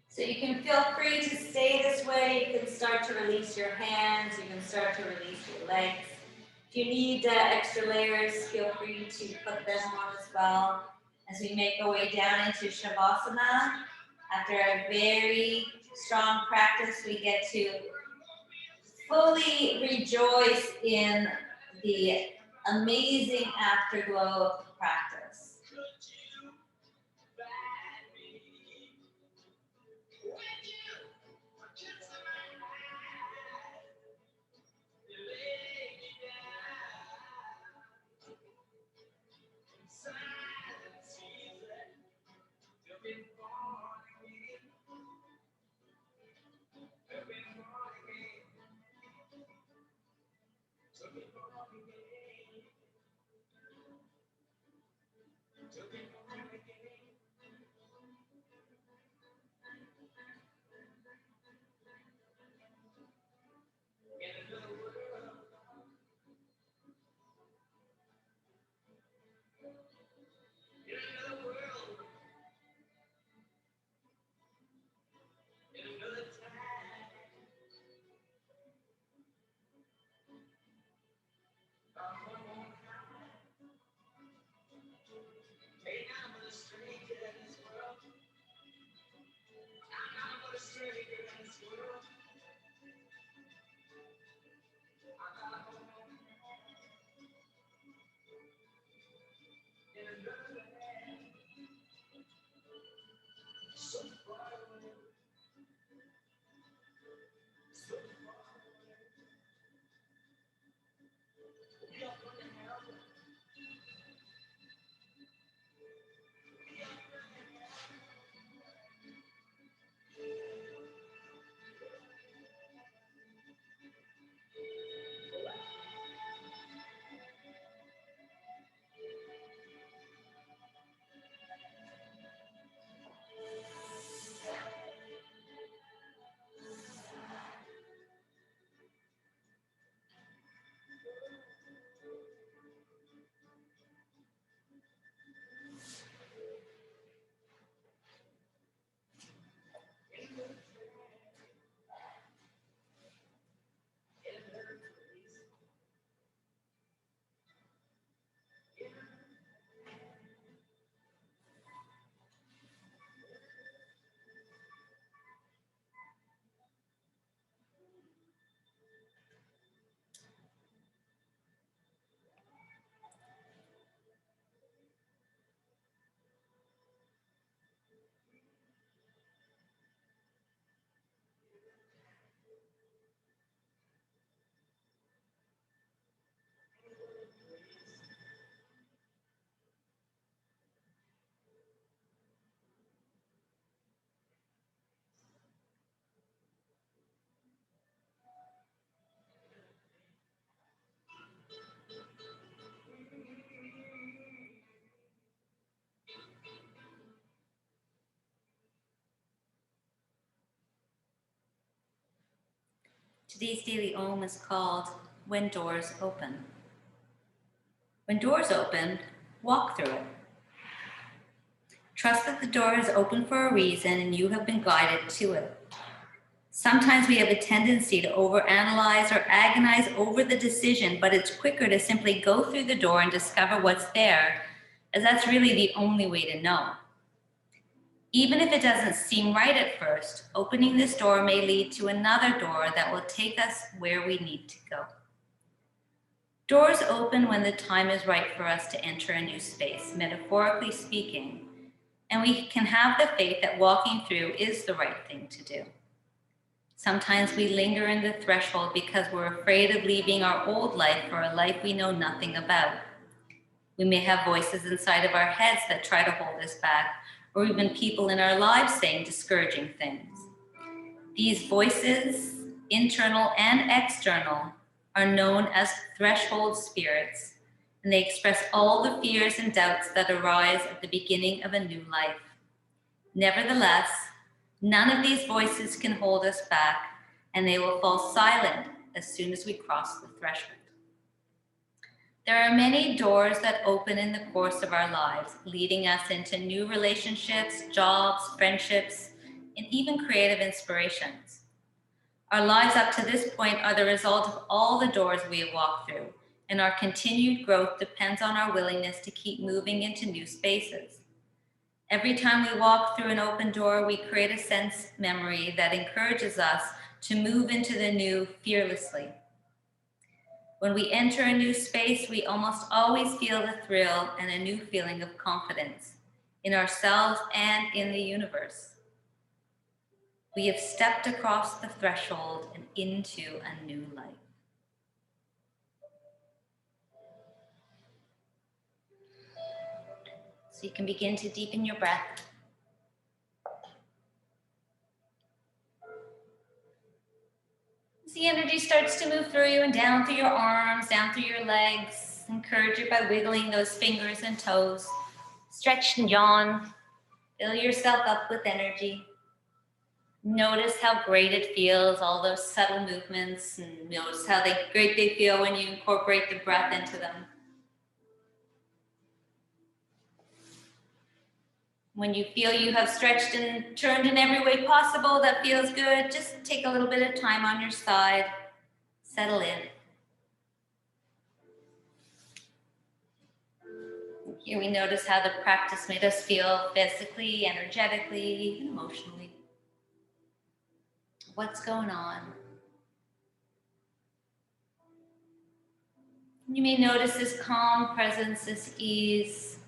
So you can feel free to stay this way. You can start to release your hands. You can start to release your legs. If you need extra layers, feel free to put them on as well. As we make our way down into Shavasana, after a very strong practice, we get to fully rejoice in the amazing afterglow of the practice. Today's daily Om is called When Doors Open. When doors open, walk through it. Trust that the door is open for a reason and you have been guided to it. Sometimes we have a tendency to overanalyze or agonize over the decision, but it's quicker to simply go through the door and discover what's there, as that's really the only way to know. Even if it doesn't seem right at first, opening this door may lead to another door that will take us where we need to go. Doors open when the time is right for us to enter a new space, metaphorically speaking, and we can have the faith that walking through is the right thing to do. Sometimes we linger in the threshold because we're afraid of leaving our old life for a life we know nothing about. We may have voices inside of our heads that try to hold us back, or even people in our lives saying discouraging things. These voices, internal and external, are known as threshold spirits, and they express all the fears and doubts that arise at the beginning of a new life. Nevertheless, none of these voices can hold us back, and they will fall silent as soon as we cross the threshold. There are many doors that open in the course of our lives, leading us into new relationships, jobs, friendships, and even creative inspirations. Our lives up to this point are the result of all the doors we have walked through, and our continued growth depends on our willingness to keep moving into new spaces. Every time we walk through an open door, we create a sense memory that encourages us to move into the new fearlessly. When we enter a new space, we almost always feel the thrill and a new feeling of confidence in ourselves and in the universe. We have stepped across the threshold and into a new life. So you can begin to deepen your breath. As the energy starts to move through you and down through your arms, down through your legs, encourage you by wiggling those fingers and toes. Stretch and yawn. Fill yourself up with energy. Notice how great it feels, all those subtle movements, and notice how great they feel when you incorporate the breath into them. When you feel you have stretched and turned in every way possible that feels good, just take a little bit of time on your side, settle in. Here we notice how the practice made us feel physically, energetically, and emotionally. What's going on? You may notice this calm presence, this ease,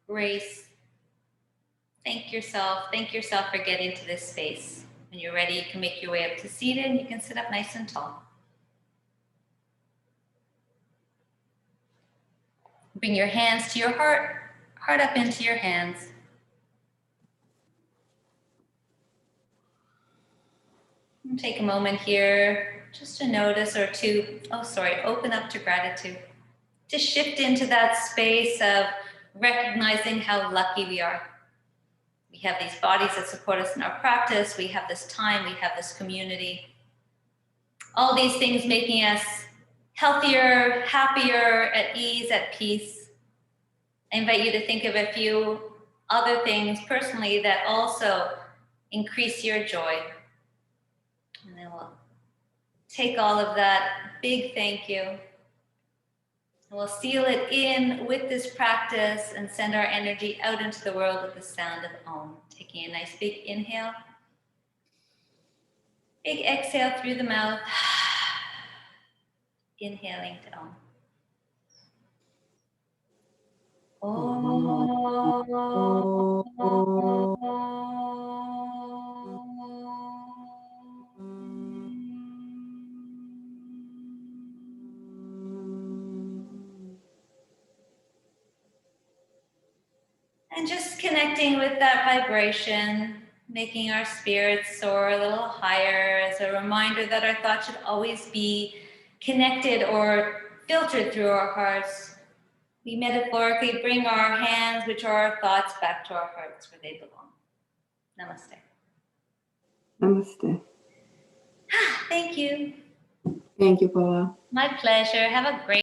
grace. Thank yourself for getting to this space. When you're ready, you can make your way up to seated and you can sit up nice and tall. Bring your hands to your heart up into your hands. And take a moment here just to notice or to, open up to gratitude. To shift into that space of recognizing how lucky we are. We have these bodies that support us in our practice. We have this time, we have this community. All these things making us healthier, happier, at ease, at peace. I invite you to think of a few other things personally that also increase your joy. And then we'll take all of that big thank you. And we'll seal it in with this practice and send our energy out into the world with the sound of Om. Taking a nice big inhale. Big exhale through the mouth. Inhaling to Om. And just connecting with that vibration, making our spirits soar a little higher as a reminder that our thoughts should always be connected or filtered through our hearts. We metaphorically bring our hands, which are our thoughts, back to our hearts where they belong. Namaste. Namaste. Thank you. Thank you, Paula. My pleasure. Have a great